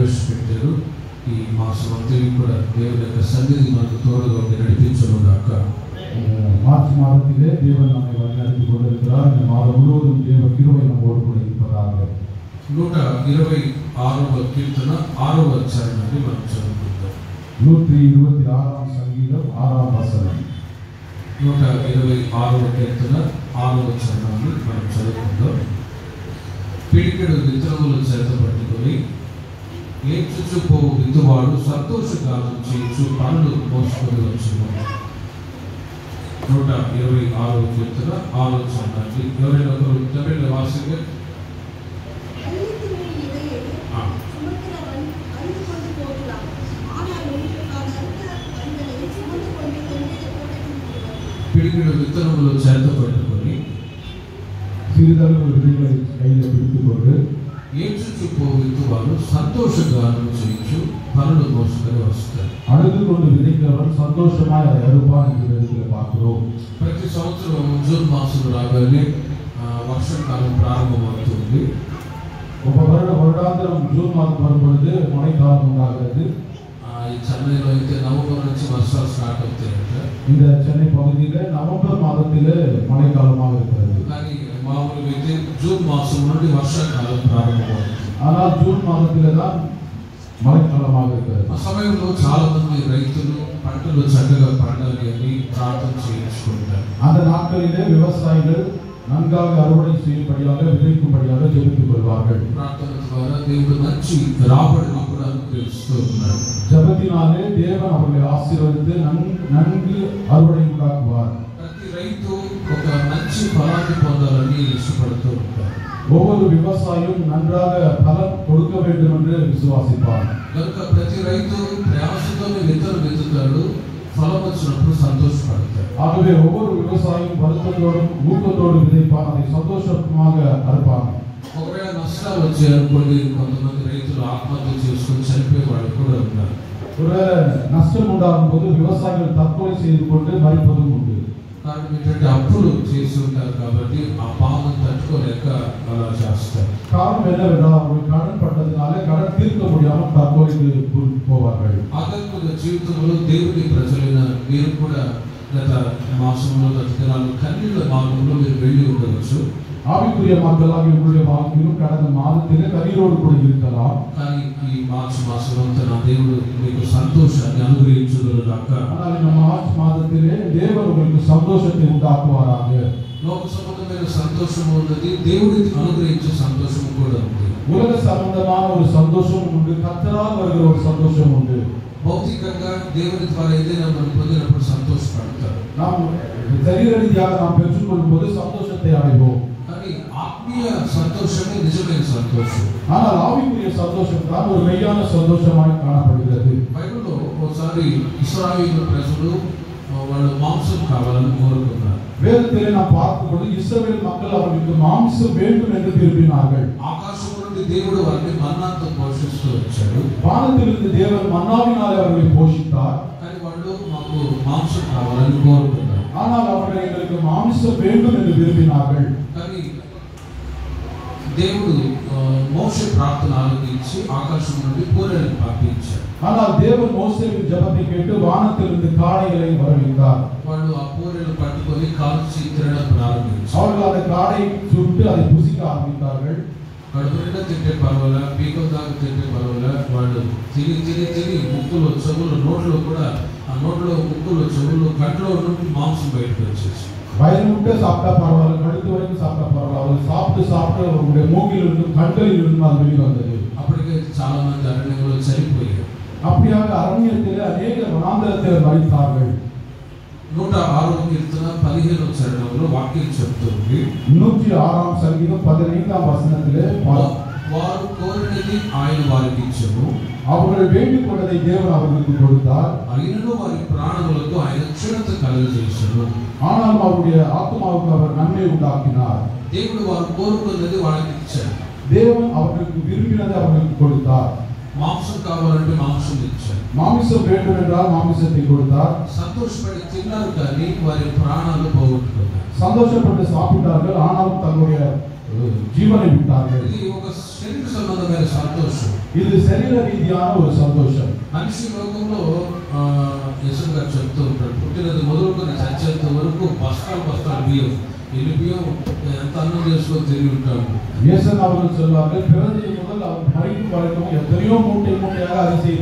ప్రవేశపెట్టారు. ఈ మాసం అంతా కూడా దేవుని యొక్క సన్నిధి మనకు తోడుగా నడిపించనుగాక. மார்ச் மாதத்திலே தேவன் நம்மை வழிநடத்தி கொண்டிருக்கிறார். இந்த மாதம் முழுவதும் தேவ கிருபை நம்மோடு கூட இருப்பதாக. 126వ కీర్తన 6వ చరణాన్ని మనం చదువుకుందాం. 126వ సంగీతం 6వ వచనం. 126వ కీర్తన 6వ చరణాన్ని మనం చదువుకుందాం. పిడికెడు విత్తనములు చేత పట్టుకొని ఏడ్చుచుపోవు విత్తువాడు సంతోషగానం చేయించు పనులు మోసుకొని వచ్చును. 126వ కీర్తన 6వ చరణాన్ని ఎవరైనా ఒకరు తమిళ వాసిగా పిడికిడు విత్తనములు చేత పట్టుకొని సిరిదలు విడుదల కైలో పిడుచుకొండు ఏడ్చుచుపో విత్తువాడు సంతోషగానం చేయించు పనులు మోసుకొని వస్తారు. అడుగుకొండు విధించవరు సంతోషమాయ అరుపానికి వెలుగుల పాకురో. ప్రతి సంవత్సరం జూన్ మాసం రాగానే వర్షాకాలం ప్రారంభమవుతుంది. ఒక வருடாந்திரம் ஜூன் மாதம் வரும்பொழுது மழைக்காலம் உண்டாகிறது. ఈ చెన్నైలో అయితే నవంబర్ నుంచి వర్షాలు స్టార్ట్ అవుతాయంట. இந்த சென்னை பகுதியில் நவம்பர் மாதத்திலே மழைக்காலமாக இருக்கிறது. కానీ మామూలుగా అయితే జూన్ మాసం నుండి వర్షాకాలం ప్రారంభమవుతుంది. ஆனால் ஜூன் மாதத்திலே தான் மழைக்காலமாக இருக்கிறது. ఆ సమయంలో చాలా మంది రైతులు పంటలు చక్కగా పండాలి అని ప్రార్థన చేయించుకుంటారు. அந்த நாட்களிலே விவசாயிகள் நன்காக அறுவடை செய்யும்படியாக விதைக்கும்படியாக ஜெபித்துக் கொள்வார்கள். ప్రార్థన ద్వారా దేవుడు మంచి రాబడిని కూడా అనుగ్రహిస్తూ ఉన్నాడు. ஜெபத்தினாலே தேவன் அவர்களை ஆசீர்வதித்து நன்கு அறுவடை உண்டாக்குவார். ప్రతి రైతు ఒక మంచి ఫలాన్ని పొందాలని ఇష్టపడుతూ ఉంటారు. ஒவ்வொரு விவசாயியும் நன்றாக பலன் கொடுக்க வேண்டும் என்று விசுவாசிப்பார். కనుక ప్రతి రైతు ప్రయాసతోనే విత్తనం విత్తుతాడు, ఫలం వచ్చినప్పుడు సంతోషపడతాడు. ஆகவே ஒவ்வொரு விவசாயியும் வருத்தத்தோடும் ஊக்கத்தோடும் விதைப்பான், அதை சந்தோஷமாக அறுப்பான். ఒకవేళ నష్టాలు వచ్చాయనుకోండి, కొంతమంది రైతులు ఆత్మహత్య చేసుకుని చనిపోయే వాళ్ళు కూడా ఉన్నారు. ஒருவேளை நஷ்டம் உண்டாகும் போது விவசாயிகள் தற்கொலை செய்து கொண்டு மறிப்பதும் உண்டு. కారణం ఏంటంటే అప్పులు చేసి ఉంటారు కాబట్టి ఆ పాపం తట్టుకోలేక అలా చేస్తారు. காரணம் என்னவென்றால் அவர்கள் கடன் பட்டதினாலே கடன் தீர்க்க முடியாமல் தற்கொலைக்கு போவார்கள். ఆధ్యాత్మిక జీవితంలో దేవుని ప్రజలైన మీరు కూడా గత మాసంలో గత దినాలు కన్నీళ్ళ మార్గంలో మీరు వెళ్ళి ఉండవచ్చు. ஆவிக்குரிய மக்களாக உங்களுடைய வாழ்க்கையிலும் கடந்த மாதத்திலே கண்ணீரோடு கூட இருக்கலாம். కానీ ఈ మార్చి మాసం అంతా నా దేవుడు మీకు సంతోషాన్ని అనుగ్రహించుదురుగాక. ஆனால் இந்த மார்ச் மாதத்திலே தேவன் உங்களுக்கு சந்தோஷத்தை உண்டாக்குவாராக. లోక సంబంధమైన సంతోషము ఉన్నది, దేవుడికి అనుగ్రహించే సంతోషము కూడా ఉంది. உலக சம்பந்தமான ஒரு சந்தோஷம் உண்டு, கர்த்தரால் வருகிற ஒரு சந்தோஷம் உண்டு. భౌతికంగా దేవుని ద్వారా ఏదైనా మనం పొందినప్పుడు సంతోషపడతారు. நாம் சரீர ரீதியாக நாம் பெற்றுக்கொள்ளும் போது சந்தோஷத்தை அடைவோம். కానీ ఆత్మీయ సంతోషమే నిజమైన సంతోషం. ஆனால் ஆவிக்குரிய சந்தோஷம் தான் ஒரு மெய்யான சந்தோஷமாக காணப்படுகிறது. బైబిల్లో ఒకసారి ఇశ్రాయేలు ప్రజలు వాళ్ళు మాంసం కావాలని కోరుకున్నారు. வேதத்திலே நாம் பார்க்கும்போது இஸ்ரவேல் மக்கள் அவர்களுக்கு மாംசம் வேண்டும் என்று விரும்பினார்கள். ఆకాశం నుండి దేవుడు వారిని మన్నాతో పోషిస్తూ వచ్చాడు. வானத்திலிருந்து தேவன் மன்னாவினாலே அவர்களை போஷித்தார். కానీ వాళ్ళు మాకు మాంసం కావాలని కోరుకున్నారు. ஆனால் அவர்கள் எங்களுக்கு மாம்சம் வேண்டும் என்று விரும்பினார்கள். కానీ దేవుడు మోషే ప్రార్థన ఆలకించి ఆకాశం నుండి పూరేలను పంపించాడు. ஆனால் தேவன் மோசேவின் ஜெபத்தை கேட்டு வானத்திலிருந்து காடைகளை வரவழைத்தார். వాళ్ళు ఆ పూరేలు పట్టుకొని కాల్చి తినడం ప్రారంభించారు. அவர்கள் அந்த காடை சுட்டு அதை புசிக்க ஆரம்பித்தார்கள். కడుపు నిండా తింటే పర్వాలే, పీకల దాకా తింటే పర్వాలే, వాళ్ళు తిని తిని తిని ముక్కులు చెవులు నోట్లో కూడా ఆ నోట్లో ముక్కులు చెవులు కంట్లో నుండి మాంసం బయటకు వచ్చేసి வயிறு முட்டை சாப்பிட்டா பரவாயில்ல, கழுத்து வரைக்கும் சாப்பிட்டா பரவாயில்ல, அவர் சாப்பிட்டு அவருடைய மூக்கில் இருந்தும் கண்களில் இருந்தும் அது வெளியே வந்தது. అప్పటికే చాలా మంది అరణ్యంలో చనిపోయారు. அப்படியாக அரண்யத்திலே அநேக வனாந்தரத்தில் மரித்தார்கள். 106వ కీర్తన 15వ చరణంలో వాక్యం చెప్తుంది. 106వ సంగీతం 15వ వచనத்திலே వారు కోరినది ఆయన వారికి ఇచ్చెను, அவர்கள் வேண்டிக் கொண்டதை தேவன் அவர்களுக்கு கொடுத்தார். అయినను వారి ప్రాణములకు ఆయన క్షీణత కలుగజేసెను. ஆனாலும் அவருடைய ஆத்மாவுக்கு அவர் நன்மை உண்டாக்கினார். దేవుడు వారు కోరుకున్నది వాళ్ళకి ఇచ్చాడు. தேவன் அவர்களுக்கு விரும்பினதை அவர்களுக்கு கொடுத்தார். మాంసం కావాలంటే మాంసం ఇచ్చాడు. மாமிசம் வேண்டும் என்றால் மாமிசத்தை கொடுத்தார். సంతోషపడి తిన్నారు కానీ వారి ప్రాణాలు పోగొట్టుకున్నారు. சந்தோஷப்பட்டு சாப்பிட்டார்கள், ஆனாலும் தங்களுடைய ஜீவனை விட்டார்கள். ఇది ఒక శరీర సంబంధమైన సంతోషం. ఇది శరీర రీతిயான ஒரு సంతోషం. మనిషి లోకంలో యేసు గారు చెప్తూ ఉంటాడు, పుట్టినది మొదలుకొని చచ్చేంత వరకు బస్తాలు బస్తాలు బియ్యం, ఎన్ని బియ్యం ఎంత అన్నం చేసుకొని తిరిగి ఉంటాడు. இயேசு அவர்கள் சொல்வார்கள், பிறந்தது முதல் அவர் மரிக்கும் வரைக்கும் எத்தனையோ மூட்டை மூட்டையாக அரிசியை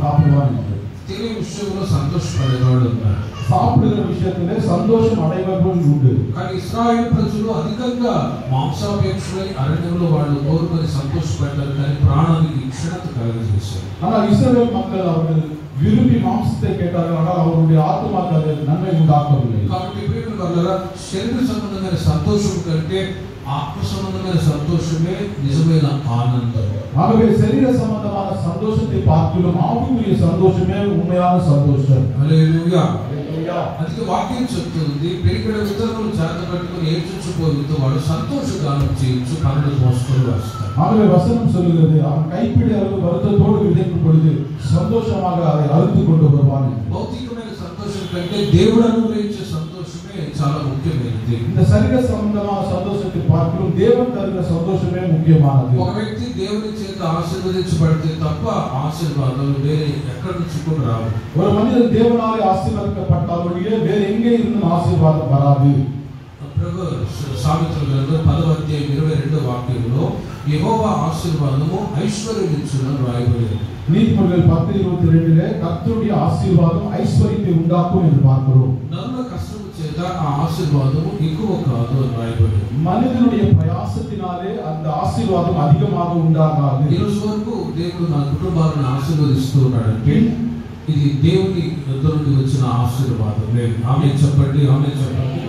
சாப்பிடுவார் என்று. తినే విషయంలో సంతోషపడేవాడు ఉన్నారు. சாப்பிடுகிற விஷயத்திலே சந்தோஷம் அடைவர்கள் உண்டு. కానీ ఇశ్రాయేలు ప్రజలు అధికంగా మాంసాపేక్షలై అరణ్యంలో వాళ్ళు కోరుకొని సంతోషపడ్డారు, కానీ ప్రాణానికి క్షణత కలుగజేశారు. ஆனால் இஸ்ரவேல் மக்கள் அவர்கள் விரும்பி மாம்சத்தை கேட்டார்கள், ஆனால் அவருடைய ஆத்துமாக்கு அது நன்மை உண்டாக்கவில்லை. కాబట్టి ప్రియమైన వారలారా, శరీర సంబంధమైన సంతోషం కంటే ఆత్మ సంబంధమైన సంతోషమే నిజమైన ఆనందం. ஆகவே శరీర సంబంధமான சந்தோஷத்தை பார்க்கிலும் ஆவிக்குரிய சந்தோஷமே உண்மையான சந்தோஷம். హల్లెలూయా. హల్లెలూయా. అందుకే వాక్యం చెప్తుంది, పెరిగిన విత్తనములు చేత పట్టుకొని ఏడ్చుకుపోతూ వాడు సంతోషగానం చేయొచ్చు, పనులు మోసుకొని వస్తాడు. ஆகவே வசனம் சொல்லுகிறது, அவன் கைப்பிடி அளவு வருத்தத்தோடு விதைக்கும் பொழுது சந்தோஷமாக அதை அறுத்து கொண்டு வருவான். భౌతికమైన సంతోషం కంటే దేవుడు అనుగ్రహించే సంతోషమే చాలా ముఖ్యమైనది. இந்த சரீர சம்பந்தமான சந்தோஷத்தை பார்க்கிறோம், தேவன் தருகிற சந்தோஷமே முக்கியமானது. ఒక వ్యక్తి దేవుని చేత ఆశీర్వదించబడితే తప్ప ఆశీర్వాదాలు వేరే ఎక్కడి నుంచి కూడా రావు. ஒரு மனிதன் தேவனாலே ஆசீர்வதிக்கப்பட்டால் ஒழிய வேறு எங்கே இருந்தும் ஆசீர்வாதம் வராது. ప్రభు సామెతల గ్రంథం 10వ అధ్యాయం 22వ వాక్యంలో యెహోవా ఆశీర్వాదము ఐశ్వర్యం ఇచ్చునని రాయబడింది. நீதிமொழிகள் 10:22 கர்த்தருடைய ஆசீர்வாதம் ஐஸ்வரியத்தை உண்டாக்கும் என்று பார்க்கிறோம். నరుల కష్టము చేత ఆ ఆశీర్వాదము ఎక్కువ కాదు అని రాయబడింది. மனிதனுடைய பிரயாசத்தினாலே அந்த ஆசீர்வாதம் அதிகமாக உண்டாகாது. ఈ రోజు వరకు దేవుడు నా కుటుంబాలను ఆశీర్వదిస్తూ ఉన్నాడంటే ఇది దేవుని యొద్ద నుండి వచ్చిన ఆశీర్వాదం. లేదు ఆమె చెప్పండి, ఆమె చెప్పండి.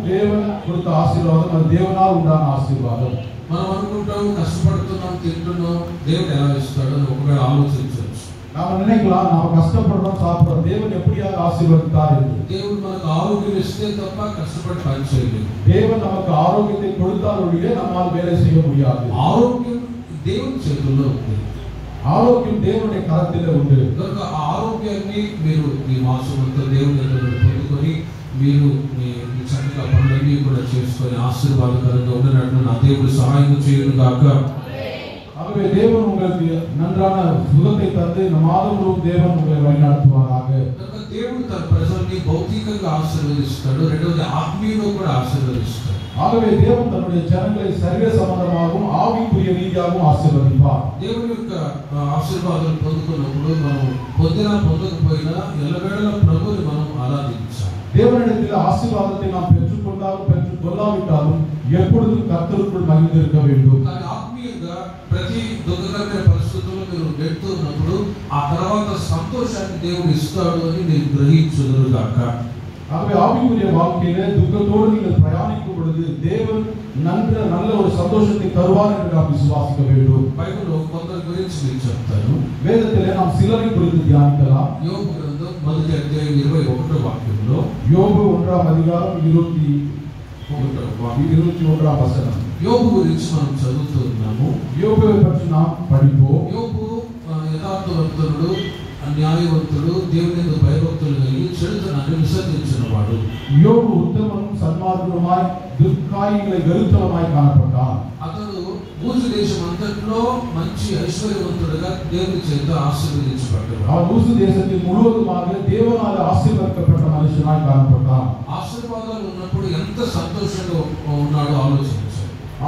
தேவன் கொடுத்த ஆசீர்வாதம் அது தேவனால் உண்டான ஆசீர்வாதம். మనం అనుకుంటాం కష్టపడుతున్నాం, తింటున్నాం, దేవుడు ఎలా ఇస్తాడో అని ఒకవేళ ఆలోచించవచ్చు. நாம நினைக்கலாம், நாம கஷ்டப்படுறோம், சாப்பிடுறோம், தேவன் எப்படியாக ஆசீர்வதித்தார் என்று. దేవుడు మనకు ఆరోగ్యం ఇస్తే తప్ప కష్టపడి పని చేయలేదు. தேவன் நமக்கு ஆரோக்கியத்தை கொடுத்தால் ஒழிய நம்மால் வேலை செய்ய முடியாது. ఆరోగ్యం దేవుని చేతుల్లో ఉంది. ఆరోగ్యం దేవుని కరத்திலே ఉంది. కనుక ఆ ఆరోగ్యాన్ని మీరు ఈ మాసం అంతా దేవుని దగ్గర పొందుకొని మీరు మీ చక్కగా పనులన్నీ కూడా చేసుకొని ఆశీర్వాదకరంగా ఉండనట్లు నా దేవుడు సహాయం చేయను గాక. ஆகவே தேவன் உங்களுக்கு நன்றான சுகத்தை தந்து இந்த மாதம் முழுவதும் தேவன் உங்களை வழிநடத்துவாராக. కనుక దేవుడు తన ప్రజల్ని భౌతికంగా ఆశీర్వదిస్తాడు, రెండవది ఆత్మీయంగా కూడా ఆశీర్వదిస్తాడు. ஆகவே தேவன் தன்னுடைய ஜனங்களை சரீர சம்பந்தமாகவும் ஆவிக்குரிய ரீதியாகவும் ஆசீர்வதிப்பார். దేవుని యొక్క ఆశీర్వాదాలు పొందుకున్నప్పుడు మనం పొందినా పొందకపోయినా ఎల్లవేళలా ప్రభువుని మనం ఆరాధించాలి. தேவனிடத்தில் ஆசீர்வாதத்தை நாம் பெற்றுக்கொண்டாலும் பெற்றுக்கொள்ளாவிட்டாலும் எப்பொழுதும் கர்த்தருக்குள் மகிழ்ந்திருக்க வேண்டும். కానీ ఆత్మీయంగా ప్రతి దుఃఖకరమైన పరిస్థితుల్లో మీరు వెళ్తున్నప్పుడు ఆ తర్వాత సంతోషాన్ని దేవుడు ఇస్తాడు అని మీరు గ్రహించుదురు గాక. ஆகவே ஆவிக்குரிய வாழ்க்கையிலே துக்கத்தோடு நீங்கள் பிரயாணிக்கும் பொழுது தேவன் நல்ல ஒரு சந்தோஷத்தை தருவார் என்று நாம் விசுவாசிக்க வேண்டும். బైబిల్లో కొందరి గురించి మీకు చెప్తాను. வேதத்திலே நாம் சிலரை குறித்து தியானிக்கலாம். యోబు గ్రంథం 1వ అధ్యాయం 21వ వాక్యంలో, யோபு 1ஆம் அதிகாரம் 21ஆம் வசனம். యోబు గురించి మనం చదువుతున్నాము. யோபுவை பற்றி நாம் படிப்போம். యోబు యథార్థవంతుడు, న్యాయవంతుడు, దేవుని యందు భయభక్తులు కలిగి చెడుతనాన్ని విసర్జించినవాడు. யோபு உத்தமனும் சன்மார்க்கனுமாய் துர்காரியங்களை வெறுத்தவனாய் காணப்பட்டான். అతడు ఊజు దేశం అంతట్లో మంచి ఐశ్వర్యవంతుడుగా దేవుని చేత ఆశీర్వదించబడ్డాడు. அவன் ஊசு தேசத்தில் முழுவதுமாக தேவனால் ஆசீர்வதிக்கப்பட்ட மனுஷனாய் காணப்பட்டான். ఆశీర్వాదాలు ఉన్నప్పుడు ఎంత సంతోషంగా ఉన్నాడో ఆలోచించాడు.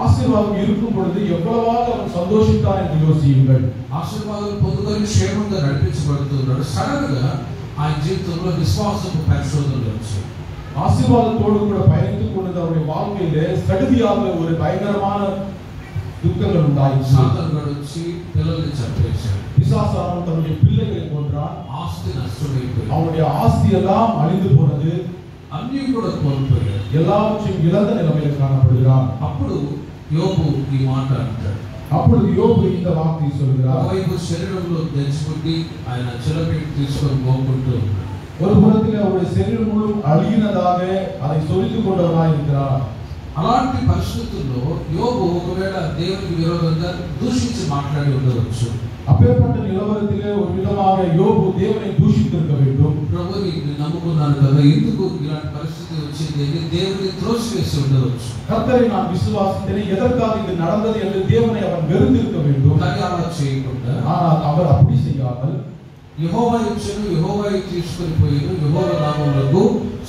ஆசீர்வாதம் இருக்கும் பொழுது எவ்வளவாக அவன் சந்தோஷித்தான் என்று யோசியுங்கள். ఆశీర్వాదాలు పొందుకొని క్షేమంగా నడిపించబడుతున్నాడు. సడన్ గా ఆయన జీవితంలో విశ్వాసపు పరిశోధనలు వచ్చాయి. ஆசீர்வாதத்தோடு கூட பயணித்துக் கொண்டு அவருடைய வாழ்க்கையிலே சடுதியாக ஒரு பயங்கரமான துக்கங்கள் உண்டாயிற்று. సాతాను వచ్చి పిల్లల్ని చంపేశాడు. பிசாசானவன் தன்னுடைய பிள்ளைகளை கொன்றான். ఆస్తి నష్టమైపోయింది. அவனுடைய ஆஸ்தி எல்லாம் அழிந்து போனது. అన్నీ కూడా కోల్పోయాడు. எல்லாவற்றையும் இழந்த நிலைமையில் காணப்படுகிறான். అప్పుడు యోబు ఈ మాట అంటాడు. அப்பொழுது யோபு இந்த வார்த்தையை சொல்கிறார். ఒకవైపు శరీరంలో తెచ్చుకుంటే ఆయన చిలపెట్టి తీసుకొని పోకుంటూ ఉన్నాడు. ஒரு புறத்தில் அவருடைய சரீரம் முழுவதும் அழியினதாக அதை சொரித்துக் கொண்டவனாய் இருக்கிறார். అలాంటి పరిస్థితుల్లో యోబు ఒకవేళ దేవునికి విరోధంగా దూషించి మాట్లాడి ఉండవచ్చు. அப்பேற்பட்ட நிலவரத்திலே ஒரு விதமாக யோபு தேவனை தூஷித்திருக்க வேண்டும். ప్రభుని నమ్ముకున్నాను కదా, ఎందుకు ఇలాంటి పరిస్థితి వచ్చింది అని దేవుని త్రోసివేసి ఉండవచ్చు. கர்த்தரை நான் விசுவாசித்தேன், எதற்காக இது நடந்தது என்று தேவனை அவன் வெறுத்திருக்க வேண்டும். కానీ అలా చేయకుండా ஆனால் அவர் அப்படி செய்யாமல் యెహోవా ఇచ్చెను, యెహోవా తీసుకొని పోయిను, యెహోవా నామమునకు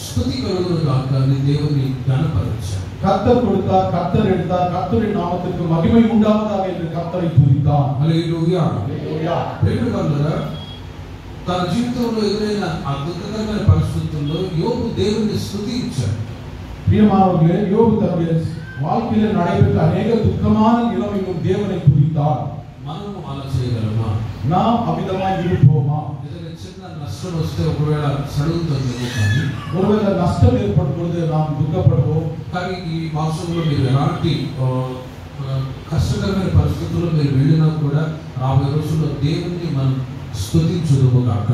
స్తుతి కలుగును గాక అని దేవుని ఘనపరిచాడు. கர்த்தர் கொடுத்தார், கர்த்தர் எடுத்தார், கர்த்தருடைய நாமத்திற்கு மகிமை உண்டாவதாக என்று கர்த்தரை துதித்தான். హల్లెలూయా. హల్లెలూయా. ప్రేమికులారా, తన జీవితంలో ఎదురైన ఆ దుఃఖకరమైన పరిస్థితుల్లో యోబు దేవుని స్తుతించాడు. பிரியமானவர்களே, யோபு தன்னுடைய வாழ்க்கையில் நடைபெற்ற அநேக துக்கமான நிலைமையிலும் தேவனை துதித்தார். మనము అలా చేయగలమా? நாம் அமிதமாய் இருப்போமா? ఏదైనా చిన్న నష్టం వస్తే ఒకవేళ సడుగుతుందేమో, కానీ ஒருவேளை நஷ்டம் ஏற்படும் பொழுது நாம் துக்கப்படுவோம். కానీ ఈ మాసంలో మీరు ఎలాంటి కష్టకరమైన పరిస్థితుల్లో మీరు వెళ్ళినా కూడా రాబోయే రోజుల్లో దేవుణ్ణి మనం స్తుతించుదుము గాక.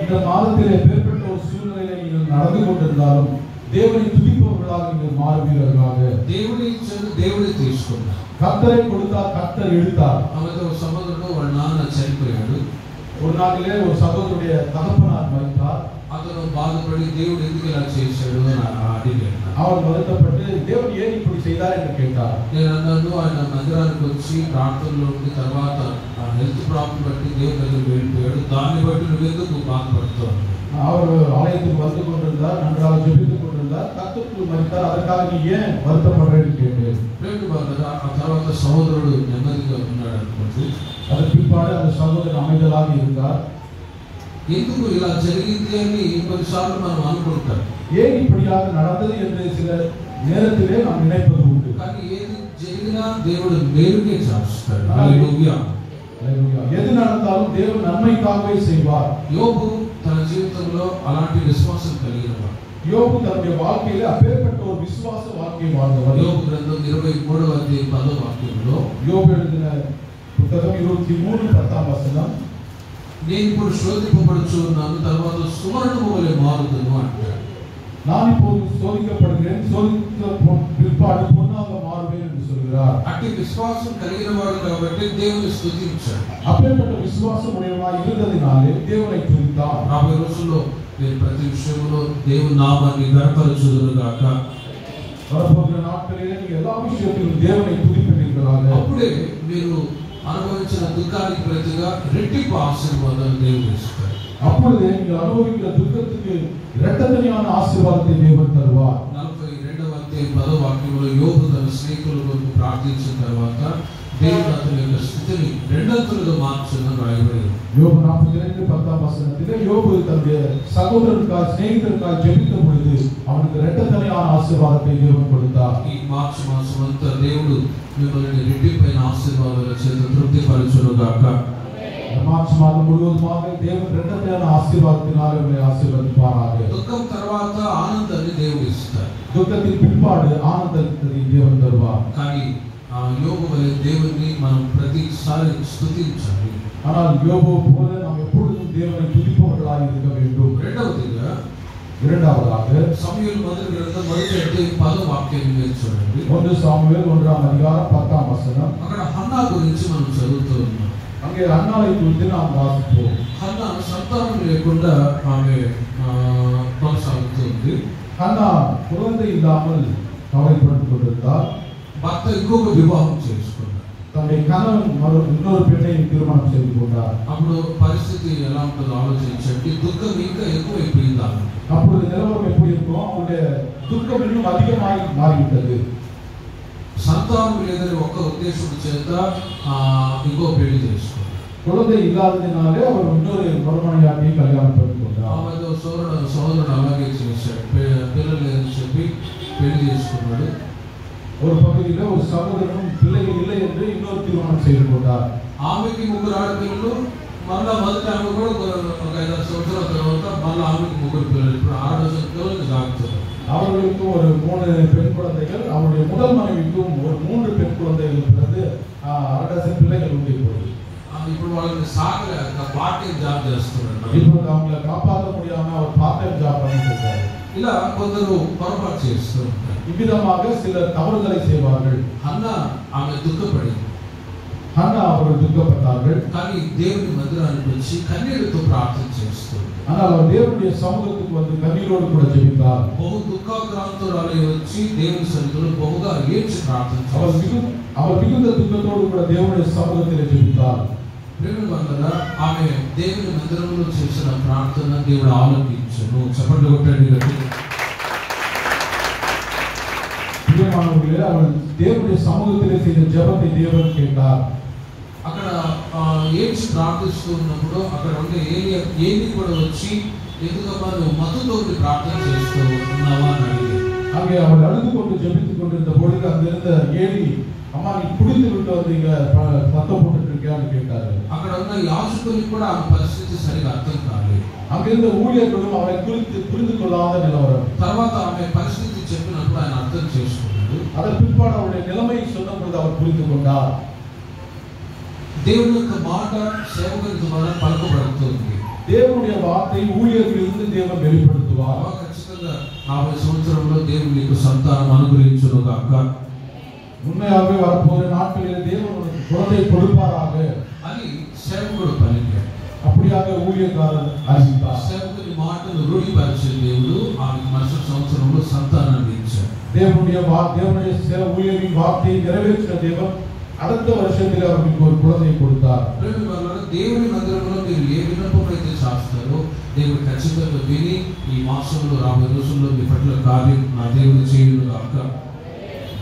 இந்த மாதத்திலே பேர்பட்ட ஒரு சூழ்நிலையில நீங்கள் நடந்து கொண்டிருந்தாலும் தேவனை துதிப்பவர்களாக நீங்கள் மாறுவீர்களாக. దేవుని ఇచ్చాడు, దేవుడే తీసుకున్నాడు. கர்த்தரை கொடுத்தார், கர்த்தர் எடுத்தார். ఆమెతో ఒక సహోదరుడు వాళ్ళ నాన్న చనిపోయాడు. ஒரு நாளிலே ஒரு சகோதரருடைய தகப்பனார் மரித்தார். అతను బాధపడి దేవుడు ఎందుకు ఇలా చేశాడు అని అడిగాడు. அவர் வருத்தப்பட்டு தேவன் ஏன் இப்படி செய்தார் என்று கேட்டார். నేను అన్నాను, ఆయన మందిరానికి వచ్చి ప్రార్థనలో ఉండి తర్వాత హెల్త్ ప్రాబ్లం బట్టి దేవుని దగ్గరికి వెళ్ళిపోయాడు, దాన్ని బట్టి నువ్వు ఎందుకు బాధపడుతావు? அவர் ஆலயத்துக்கு வந்து கொண்டிருந்தார், நன்றாக ஜெபித்துக் கொண்டிருந்தார், கர்த்தருக்குள் மரித்தார், அதற்காக நீ ஏன் வருத்தப்படுறேன்னு கேட்டேன். ఆ తర్వాత సహోదరుడు నెమ్మదిగా ఉన్నాడు అనుకోండి. அதற்கு பிற்பாடு அந்த சகோதரர் அமைதலாக இருந்தார். ఎందుకు ఇలా జరిగింది అని కొన్నిసార్లు మనం అనుకుంటాం. ஏன் இப்படியாக நடந்தது என்று சில நேரத்திலே நாம் நினைப்பது உண்டு. కానీ ఏది జరిగినా దేవుడు మేలుకే చేస్తాడు. హల్లెలూయా. హల్లెలూయా. எது நடந்தாலும் தேவன் நன்மைக்காகவே செய்வார். యోబు తన జీవితంలో అలాంటి విశ్వాసం కలిగినవాడు. யோபு தன்னுடைய வாழ்க்கையிலே அப்பேற்பட்ட ஒரு விசுவாச வாழ்க்கை வாழ்ந்தவர். యోబు గ్రంథం 23వ అధ్యాయం 10వ వాక్యంలో யோபு எழுதின புத்தகம் 23:10 నేను ఇప్పుడు శోధింపబడుచు ఉన్నాను, తర్వాత సువర్ణము వలె మారుదును అంటాడు. நான் இப்போது சோதிக்கப்படுகிறேன், சோதித்த பிற்பாடு பொன்னாக மாறுவேன் என்று சொல்கிறார். అట్టి విశ్వాసం కలిగిన వాడు కాబట్టి దేవుని స్తుతించాడు. அப்பேற்பட்ட விசுவாசம் உடையவனாய் இருந்ததினாலே தேவனை துதித்தார். రాబోయే రోజుల్లో మీరు ప్రతి విషయంలో దేవుని నామాన్ని గణపరచుదురు గాక. வரப்போகிற நாட்களிலே நீங்கள் எல்லா விஷயத்திலும் தேவனை துதிப்பீர்களாக. అప్పుడే మీరు అనుభవించిన దుఃఖానికి ప్రతిగా రెట్టింపు ఆశీర్వాదాలు దేవుడు ఇస్తాడు. அப்பொழுது நீங்கள் அனுபவிக்கிற துக்கத்துக்கு இரட்டத்தனையான ஆசீர்வாதத்தை தேவன் தருவார். 42వ అధ్యాయం 10వ వాక్యంలో యోబు తన స్నేహితుల కొరకు ప్రార్థించిన తర్వాత దేవుడు అతని యొక్క స్థితిని రెండంతలుగా మార్చును రాయబడింది. யோபு 42:10 யோபு தன்னுடைய சகோதரருக்காக சிநேகிதருக்காக ஜெபித்த பொழுது அவனுக்கு இரட்டத்தனையான ஆசீர்வாதத்தை தேவன் கொடுத்தார். ఈ మార్చి మాసం అంతా దేవుడు మిమ్మల్ని రెట్టింపైన ఆశీర్వాదాల చేత తృప్తిపరచును గాక. మార్చి మాసం ముழுவதுமாக தேவன் இரட்டத்தனையான ஆசீர்வாதத்தினாலே உங்களை ஆசீர்வதிப்பாராக. దుఃఖం తర్వాత ఆనందాన్ని దేవుడు ఇస్తాడు. துக்கத்தின் பிற்பாடு ஆனந்தத்தை தேவன் தருவார். కానీ యోబు వలె దేవుణ్ణి మనం ప్రతిసారి స్తుతించాలి. ஆனால் யோபு போல நாம் எப்பொழுதும் தேவனை துதிப்பவர்களாக இருக்க வேண்டும். రెండవదిగా இரண்டாவதாக సమూయేలు మొదటి గ్రంథం 1వ అధ్యాయం 10వ వాక్యాన్ని మీరు చూడండి. 1 சாமுவேல் 1ஆம் அதிகாரம் 10ஆம் வசனம். అక్కడ హన్నా గురించి మనం చదువుతూ ఉన్నాం. அங்கே அன்னாளை குறித்து நாம் வாசிப்போம். హన్నా సంతానం లేకుండా ఆమె కొనసాగుతుంది. அன்னா குழந்தை இல்லாமல் கவலைப்பட்டுக் கொண்டிருந்தார். భర్త ఇంకొక వివాహం చేసుకున్నాడు. தன்னுடைய கணவன் இன்னொரு பெண்ணை திருமணம் செய்து கொண்டார். అప్పుడు పరిస్థితి ఎలా ఉంటుందో ఆలోచించండి. దుఃఖం ఇంకా ఎక్కువైపోయింది. அப்பொழுது நிலவரம் எப்படி இருக்கும்? அவருடைய துக்கம் இன்னும் அதிகமாகி மாறிவிட்டது. సంతానం లేదని ఒక్క ఉద్దేశం చేత ఇంకో పెళ్లి చేసుకున్నాడు. குழந்தை இல்லாததினாலே அவர் இன்னொரு மறுமனையாட்டியை கல்யாணம் பண்ணிக் கொண்டார். ఆమెతో సోదరుడు అలాగే చేశాడు. పిల్లలు లేదని చెప్పి పెళ్లి చేసుకున్నాడు. ஒரு பகுதியில ஒரு சகோதரனும் பிள்ளைகள் இல்லை என்று இன்னொரு திருமணம் செய்து கொண்டார். ఆమెకి 3 ఆడపిల్లలు, మళ్ళా మొదటి ఆమె కూడా ఒక 5-6 సంవత్సరాల తర్వాత మళ్ళీ ఆమెకి 3 పిల్లలు. ఇప్పుడు 6 పిల్లలు సాగుతున్నారు. அவர்களுக்கு ஒரு 3 பெண் குழந்தைகள், அவருடைய முதல் மனைவிக்கும் ஒரு 3 பெண் குழந்தைகள் பிறந்து 6 பிள்ளைகள் உண்டு. ఇప్పుడు వాళ్ళని సాగలేక పార్ట్ టైం జాబ్ చేస్తున్నారు. இப்போ அவங்களை காப்பாற்ற முடியாம அவர் பார்ட் டைம் ஜாப் பண்ணிட்டு இருக்காரு. ఇలా కొందరు పొరపాటు చేస్తూ ఉంటారు. இவ்விதமாக சிலர் தவறுகளை செய்வார்கள். హన్నా ఆమె దుఃఖపడింది. ஹன்னா அவர்கள் துக்கப்பட்டார்கள். కానీ దేవుని మందిరానికి వచ్చి కన్నీళ్లతో ప్రార్థన చేస్తుంది. ஆனால் அவர் தேவனுடைய சமூகத்துக்கு வந்து கண்ணீரோடு கூட ஜெபித்தார். బహు దుఃఖాక్రాంతురాలై వచ్చి దేవుని సన్నిధిలో బహుగా ఏడ్చి ప్రార్థన చేస్తుంది. அவர் மிகுந்த துக்கத்தோடு கூட தேவனுடைய சமூகத்திலே ஜெபித்தார். ప్రేమవంతులారా, ఆమె దేవుని మందిరంలో చేసిన ప్రార్థన దేవుడు ఆలకించును. చప్పట్లు కొట్టండి గట్టిగా. பிரியமானவர்களே, அவர் தேவனுடைய சமூகத்திலே செய்த ஜெபத்தை தேவன் கேட்டார். అక్కడ ఏడ్చి ప్రార్థిస్తూ ఉన్నప్పుడు అక్కడ ఉండే ఏలి కూడా వచ్చి ఎందుకమ్మా నువ్వు మధుతోటి ప్రార్థన చేస్తూ ఉన్నావా అని అడిగాడు. அங்கே அவள் அழுது கொண்டு ஜெபித்துக் கொண்டிருந்த பொழுது அங்கிருந்த ஏலி, அம்மா நீ குடித்து விட்டு வந்து இங்க சத்தம் போட்டுட்டு இருக்கியான்னு கேட்டாரு. అక్కడ ఉన్న యాజకునికి కూడా ఆ పరిస్థితి సరిగా అర్థం కాలేదు. அங்கிருந்த ஊழியர்களும் அவரை குறித்து புரிந்து கொள்ளாத நிலவரம். తర్వాత ఆమె పరిస్థితి చెప్పినప్పుడు ఆయన అర్థం చేసుకున్నాడు. அதன் பிற்பாடு அவருடைய நிலைமையை சொன்னபொழுது அவர் புரிந்து கொண்டார். దేవుని యొక్క మాట సేవకుని ద్వారా పలుకబడుతుంది. దేవుని వార్த்தை ஊழியர்களிலிருந்து தேவன் வெளிப்படுத்துவார். ఖచ్చితంగా 40 సంవత్సరంలో దేవుడు నీకు సంతానం అనుగ్రహించును గాక. உண்மையாகவே வரப்போகிற நாட்களில் தேவன் உனக்கு குழந்தை கொடுப்பாராக అని సేవకుడు పలికాడు. அப்படியாக ஊழியக்காரர் அறிவித்தார். సేవకుని మాటను రూఢిపరిచే దేవుడు ఆమెకు మరుసటి సంవత్సరంలో సంతానాన్ని ఇచ్చాడు. தேவனுடைய ஊழியரின் வார்த்தையை நிறைவேற்றின தேவன் அடுத்த வருஷத்தில் அவருக்கு ஒரு குழந்தையை கொடுத்தார். దేవుని మందిరంలో మీరు ఏ విన్నపం అయితే చేస్తారో దేవుడు ఖచ్చితంగా విని ఈ మాసంలో రాబోయే రోజుల్లో మీ పట్ల కార్యం నా దేవుడు చేయును గాక.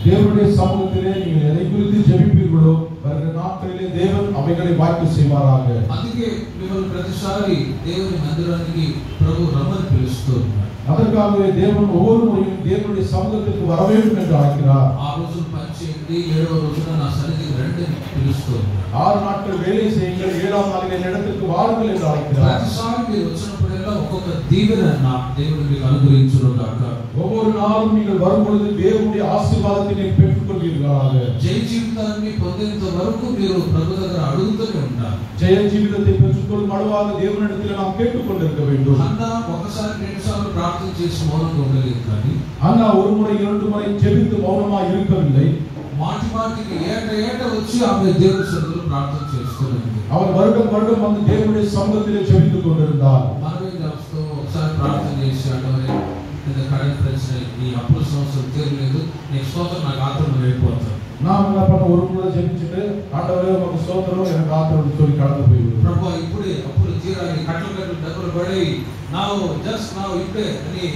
தேவனுடைய சமூகத்திலே நீங்கள் எதை குறித்து ஜெபிப்பீர்களோ வருகிற நாட்களிலே தேவன் அவைகளை வாய்ப்பு செய்வாராக. అందుకే మిమ్మల్ని ప్రతిసారి దేవుని మందిరానికి ప్రభు రమ్మని పిలుస్తూ ఉన్నాడు. அதற்காகவே தேவன் ஒவ்வொரு முறையும் தேவனுடைய சமூகத்திற்கு வர வேண்டும் என்று அழைக்கிறார். 6 రోజులు పనిచేయండి, 7వ రోజున నా సన్నిధికి రండి అని పిలుస్తూ ఉన్నాడు. 6 நாட்கள் வேலை செய்யுங்கள், 7ஆம் நாளில் என் இடத்திற்கு வாருங்கள் என்று அழைக்கிறார். ప్రతిసారి మీరు వచ్చినప్పుడల్లా ఒక్కొక్క దీవెన నా దేవుడు మీకు అనుగ్రహించును గాక. ஒவ்வொரு நாளும் நீங்கள் வரும் பொழுது தேவனுடைய ஆசீர்வாதத்தை நீங்கள் பெற்றுக் கொள்வீர்களாக. జయ జీవితాన్ని పొందేంత వరకు మీరు ప్రభు దగ్గర అడుగుతూనే ఉంటారు. ஜெய ஜீவிதத்தை பெற்றுக்கொள்ளும் அளவாக தேவனிடத்தில் நாம் கேட்டுக்கொண்டிருக்க வேண்டும். అన్నా ఒకసారి 2 సార్లు ప్రార్థన చేసి మౌనంగా ఉండలేదు, కానీ அண்ணா ஒரு முறை 2 முறை ஜெபித்து மௌனமாக இருக்கவில்லை. మాటి మాటికి ఏట వచ్చి ఆమె దేవుని సన్నిధిలో ప్రార్థన చేస్తున్నది. அவர் வருடம் வருடம் வந்து தேவனுடைய சமூகத்திலே ஜெபித்துக் கொண்டிருந்தார். మనం ఏం చేస్తాం, ఒకసారి ప్రార్థన చేసి అంటే இந்த கடன் பிரச்சனை ఈ అప్పుల సమస్య తీరలేదు, నెక్స్ట్ సంవత్సరం నాకు ఆత్మ వెళ్ళిపోతాను. நாம் என்ன பண்ண ஒரு முறை ஜெபிச்சுட்டு ஆண்டவரே உமக்கு ஸ்தோத்திரம் எனக்கு ஆத்மன்னு சொல்லி கடந்து போய்விடுவோம். ప్రభు ఇప్పుడే అప్పులు తీరాలి, కట్టలు డబ్బులు పడి now ఇప్పుడే అని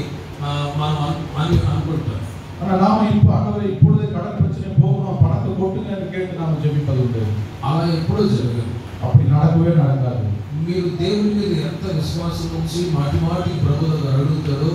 మనం అనుకుంటాం. ஆனா நாம இப்ப ஆண்டவரே இப்பொழுதே கடன் பிரச்சனை போகணும், பணத்தை கொட்டுங்க என்று கேட்டு நாம ஜெபிப்பது உண்டு. అలా ఎప్పుడూ జరగదు. அப்படி நடக்கவே நடக்காது. మీరు దేవుని మీద ఎంత విశ్వాసం ఉంచి మాటి ప్రభు దగ్గర అడుగుతారో,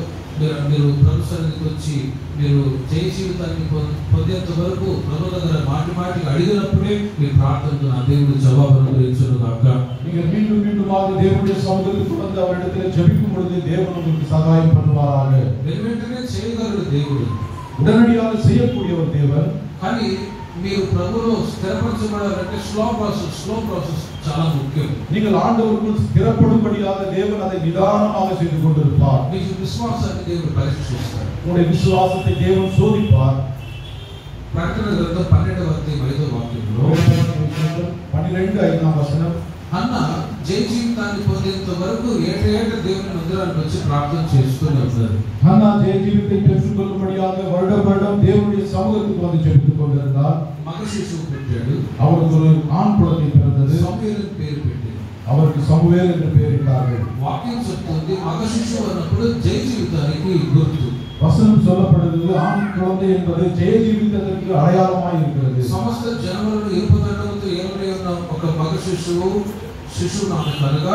మీరు ప్రభు సన్నిధికి వచ్చి మీరు జయ జీవితాన్ని పొందేంత వరకు ప్రభు దగ్గర మాటికి అడిగినప్పుడే మీ ప్రార్థనకు నా దేవుడు జవాబు అనుగ్రహించును గాక. நீங்கள் மீண்டும் மீண்டுமாக தேவனுடைய சமூகத்துக்கு வந்து அவரிடத்தில் ஜெபிக்கும் பொழுது தேவன் உங்களுக்கு சகாயம் பண்ணுவாராக. వెంటనే చేయగలడు దేవుడు, உடனடியாக செய்யக்கூடியவர் தேவன். కానీ మీరు ప్రభువులో స్థిరపరచబడాలంటే స్లో ప్రాసెస్ చాలా ముఖ్యం. நீங்கள் ఆండవరుக்குள் స్థిరపడుம்படியாக தேவன் அதை நிதானமாக செய்து கொண்டிருப்பார். మీ విశ్వాసాన్ని దేవుడు పరీక్షిస్తాడు. உங்களுடைய விசுவாசத்தை தேவன் சோதிப்பார். ప్రకటన గ్రంథం 12వ అధ్యాయం 5వ వాక్యంలో 12:5 వచనం, అన్న జయ జీవితాన్ని పొందేంత వరకు ఏట దేవుని మందిరానికి వచ్చి ప్రార్థన చేస్తూనే ఉన్నారు. ஹன்னா ஜெய ஜீவித்தை பெற்றுக்கொள்ளும்படியாக வருடம் வருடம் தேவனுடைய சமூகத்துக்கு வந்து ஜெபித்துக் கொண்டிருந்தார். మగ శిశువు పెట్టాడు, அவருக்கு ஒரு ஆண் குழந்தை பிறந்தது. సమూయేలు పేరు పెట్టాడు. அவருக்கு சமுவேல் என்று பெயரிட்டார்கள். వాక్యం చెప్తుంది మగ శిశువు అన్నప్పుడు జయ జీవితానికి గుర్తు. வசனம் சொல்லப்படுகிறது ஆண் குழந்தை என்பது ஜெய ஜீவிதத்திற்கு அடையாளமாய் இருக்கிறது. సమస్త జనములను ఇరుపుదండలతో ఏర్పడి ఉన్న ఒక మగ శిశువు ఆమె కనుక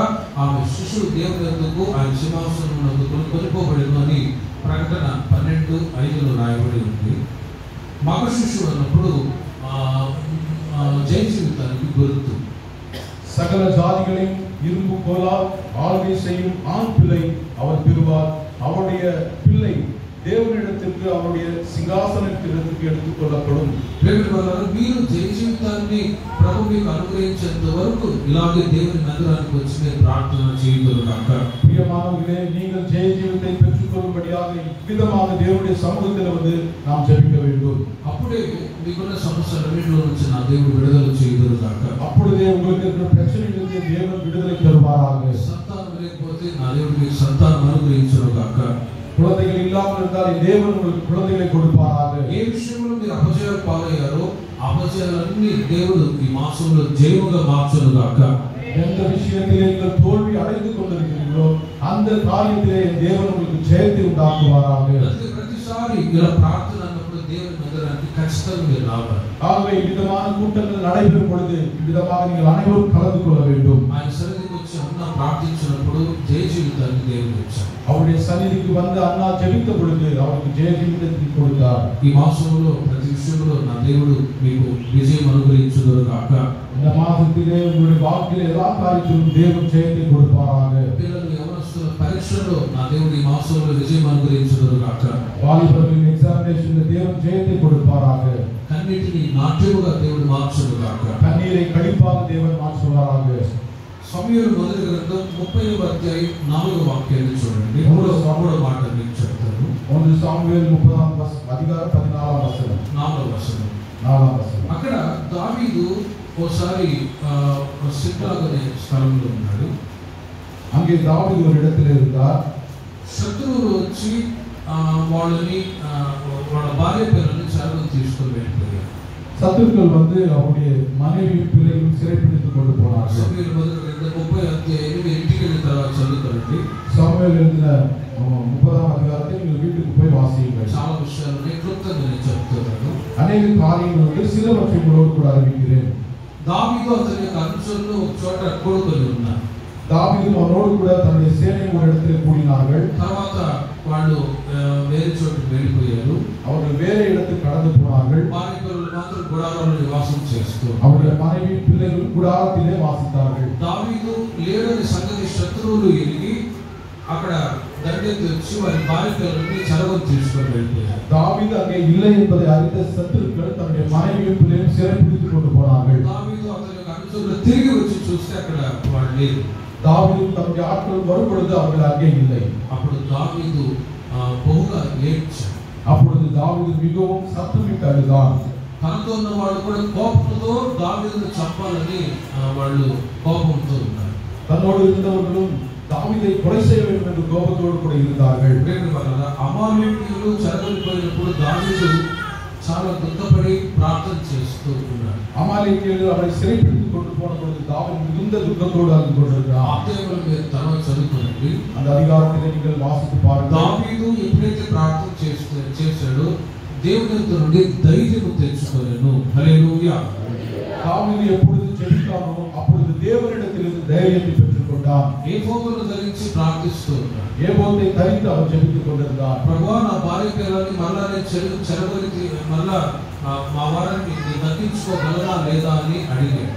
ఆమె శిశువు దేవుని యందుకు ఆయన సింహాసనమునందు కొనుక్కోబడిను అని ప్రకటన 12:5లో రాయబడి ఉంది. మగ శిశువు అన్నప్పుడు జయ జీవితానికి గుర్తు. சகல ஜாதிகளையும் இரும்பு கோலால் ஆளுகை செய்யும் ஆண் பிள்ளை அவர் பெறுவார். அவருடைய பிள்ளை தேவனிடத்திற்கு அவருடைய సింహాసనத்திற்கு எடுத்துக் கொள்ளப்படும். మీరు జయ జీవితాన్ని ప్రభు మీకు అనుగ్రహించేంత వరకు ఇలాగే దేవుని మందిరానికి వచ్చి మీరు ప్రార్థన చేయుదురుగాక. பிரியமானவர்களே, நீங்கள் ஜெய ஜீவத்தை பெற்றுக்கொள்ளும்படியாக இவ்விதமாக தேவனுடைய சமூகத்தில் வந்து நாம் ஜெபிக்க வேண்டும். అప్పుడే మీకున్న సమస్యలన్నిటిలో నుంచి నా దేవుడు విడుదల చేయుదురుగాక. அப்பொழுதே உங்களுக்கு இருக்கிற பிரச்சனையிலிருந்து தேவன் விடுதலை தருவாராக. సంతానం లేకపోతే నా దేవుడు మీకు సంతానం అనుగ్రహించునుగాక. குழந்தைகள் இல்லாமல் இருந்தால் தேவன் உங்களுக்கு குழந்தைகளை கொடுப்பாராக. ఏ విషయంలో మీరు అపజయాలు పాలయ్యారో అపజయాలన్నీ దేవుడు ఈ మాసంలో జయముగా మార్చునుగాక. எந்த விஷயத்திலே நீங்கள் தோல்வி அடைந்து கொண்டிருக்கிறீர்களோ அந்த காரியத்திலே தேவன் உங்களுக்கு ஜெயத்தை உண்டாக்குவாராக. ప్రతిసారి ఇలా ప్రార్థన అన్నప్పుడు దేవుని మందిరానికి ఖచ్చితంగా మీరు రావాలి. ஆகவே விதமான கூட்டங்கள் நடைபெறும் பொழுது விதமாக நீங்கள் அனைவரும் கலந்து கொள்ள வேண்டும். ఆయన సన్నిధికి వచ్చి అన్నా ప్రార్థించినప్పుడు జయ జీవితాన్ని దేవుడు ఇచ్చాడు. அவருடைய சந்நிதிக்கு வந்து அண்ணா ஜெபித்த பொழுது அவருக்கு ஜெய ஜீவிதத்தை கொடுத்தார். ఈ మాసంలో ప్రతి విషయంలో నా దేవుడు మీకు విజయం అనుగ్రహించుదురుగాక. இந்த మాసத்திலே உங்களுடைய வாழ்க்கையில எல்லா காரியத்திலும் தேவன் ஜெயத்தை கொடுப்பாராக. పిల్లలు యవనస్తుల పరీక్షలో నా దేవుడు ఈ మాసంలో విజయం అనుగ్రహించుదురుగాక. வாலிபர்களின் எக்ஸாமினேஷன்ல தேவன் ஜெயத்தை கொடுப்பாராக. కన్నిటిని నాట్యముగా దేవుడు మార్చుదురుగాక. கண்ணீரை கழிப்பாக தேவன் மாற்றுவாராக. సమూయేలు మొదటి గ్రంథం 30వ అధ్యాయం 4వ వాక్యాన్ని చూడండి. మూడో మాట మీకు చెప్తాను. 1 సాముయేలు 30వ అధికారం 14వ వచనం. 4వ వచనం. అక్కడ దావీదు ఓసారి సిక్లాగ్ అనే స్థలంలో ఉన్నాడు. அங்கே தாவீது ஒரு இடத்துல இருந்தார். శత్రువులు వచ్చి వాళ్ళని వాళ్ళ భార్య పిల్లల్ని చెరలో తీసుకొని వెళ్ళిపోయారు. சத்துருக்கள் வந்து அவருடைய மனைவி பிள்ளைகளும் சிறைப்பிடித்துக் கொண்டு போனார்கள். సమూయేలు మొదటి గ్రంథం 30వ అధ్యాయం ఇంటికి వెళ్ళిన తర్వాత చదువుకోండి. சாமுவேல் எழுதின 30వ అధ్యాయాన్ని మీరు வீட்டுக்கு போய் வாசியுங்கள். చాలా విషయాలు క్లుప్తంగా నేను చెప్తున్నాను. అనేక కార్యములు ఉంటే సిలవற்றை உங்களோடு கூட அறிவிக்கிறேன். దావీదు అతని యొక్క అనుచరులు ఒక చోట కూడుకొని ఉన్నారు. దావీదు அவனோடு கூட தன்னுடைய சேனை ஒரு இடத்துல கூடினார்கள். తర్వాత వాళ్ళు వేరే చోటుకు వెళ్ళిపోయారు. அவர்கள் வேறு இடத்துக்கு கடந்து போனார்கள். భార్య పిల్లలు మాత్రం గుడారాల్లో నివాసం చేస్తూ அவருடைய மனைவி பிள்ளைகள் குடாரத்திலே வாசித்தார்கள். దావీదు లేడని సంగతి శత్రువులు ఎరిగి అక్కడ దండెత్తి వచ్చి వారి భార్య పిల్లల్ని చెరలో తీసుకొని వెళ్ళిపోయారు. தாவீது அங்கே இல்லை என்பதை அறிந்த சத்துருக்கள் தன்னுடைய மனைவியும் பிள்ளையும் சிறைப்பிடித்துக் கொண்டு போனார்கள். దావీదు అతని యొక్క అనుచరులు తిరిగి వచ్చి చూస్తే అక్కడ వాళ్ళు లేరు. தாவீது தன்னுடைய ஆட்கள் வரும் பொழுது அவர்கள் அங்கே இல்லை. అప్పుడు దావీదు బహుగా ఏడ్చాడు. அப்பொழுது தாவீது மிகவும் சத்தமிட்டு அழுதான். తనతో ఉన్న వాళ్ళు కూడా కోపంతో దావీదును చంపాలని వాళ్ళు కోపంతో ఉన్నారు. தன்னோடு இருந்தவர்களும் தாவீதை கொலை செய்ய வேண்டும் என்று கோபத்தோடு கூட இருந்தார்கள். అమాలేకీయులు చెరగలిపోయినప్పుడు దావీదు చాలా దుఃఖపడి ప్రార్థన చేస్తూ ఉన్నాడు. అమాలేకీయులు அவரை சிறைப்பிடித்துக் கொண்டு போன பொழுது தாவீது மிகுந்த துக்கத்தோடு அழுது கொண்டிருந்தார். అధ్యాయంలో మీరు తర్వాత చదువుకోండి. அந்த அதிகாரத்திலே நீங்கள் வாசித்து பாருங்கள். దావీదు ఎప్పుడైతే ప్రార్థన చేశాడో దేవుని యొద్ద నుండి ధైర్యం తెచ్చుకొనెను. హల్లెలూయా. தாவீது எப்பொழுது ஜெபித்தானோ அப்பொழுது தேவனிடத்திலிருந்து தைரியத்தை பெற்றுக்கொண்டான். ఏఫోదును ధరించి ప్రార్థిస్తూ ఉన్నాడు. ஏபோத்தை தரித்து அவர் ஜெபித்துக் கொண்டிருந்தார். ప్రభువా, నా భార్య పిల్లల్ని మళ్ళా నేను చెరగలికి మళ్ళా మా వారిని దక్కించుకోగలనా లేదా అని అడిగాడు.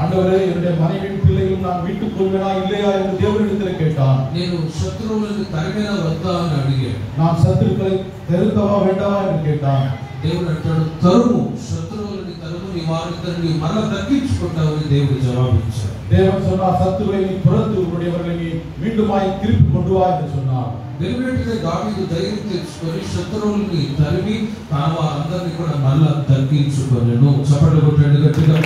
ஆண்டவரே, என்னுடைய மனைவியின் பிள்ளைகளும் நான் வீட்டுக் கொள்வேனா இல்லையா என்று தேவனிடத்தில் கேட்டான். నేను శత్రువులను తరిమేనా వద్దా అని అడిగాడు. நான் சத்துருக்களை தெருத்தவா வேண்டாமா என்று கேட்டான். దేవుడు అంటాడు, తరుము, శత్రువులని తరుము, నీ వారిద్దరిని మళ్ళా దక్కించుకుంటావని దేవుడు జవాబిచ్చాడు. தேவன் சொன்னார், சத்துருவை நீ துரத்து, உன்னுடையவர்களை நீ மீண்டுமாய் திருப்பி கொண்டு வா என்று சொன்னார். వెనువెంటనే దావీదు ధైర్యం తెచ్చుకొని శత్రువుల్ని తరిమి తన వారందరినీ కూడా మళ్ళా దక్కించుకొనెను. చప్పట్లు కొట్టండి గట్టిగా.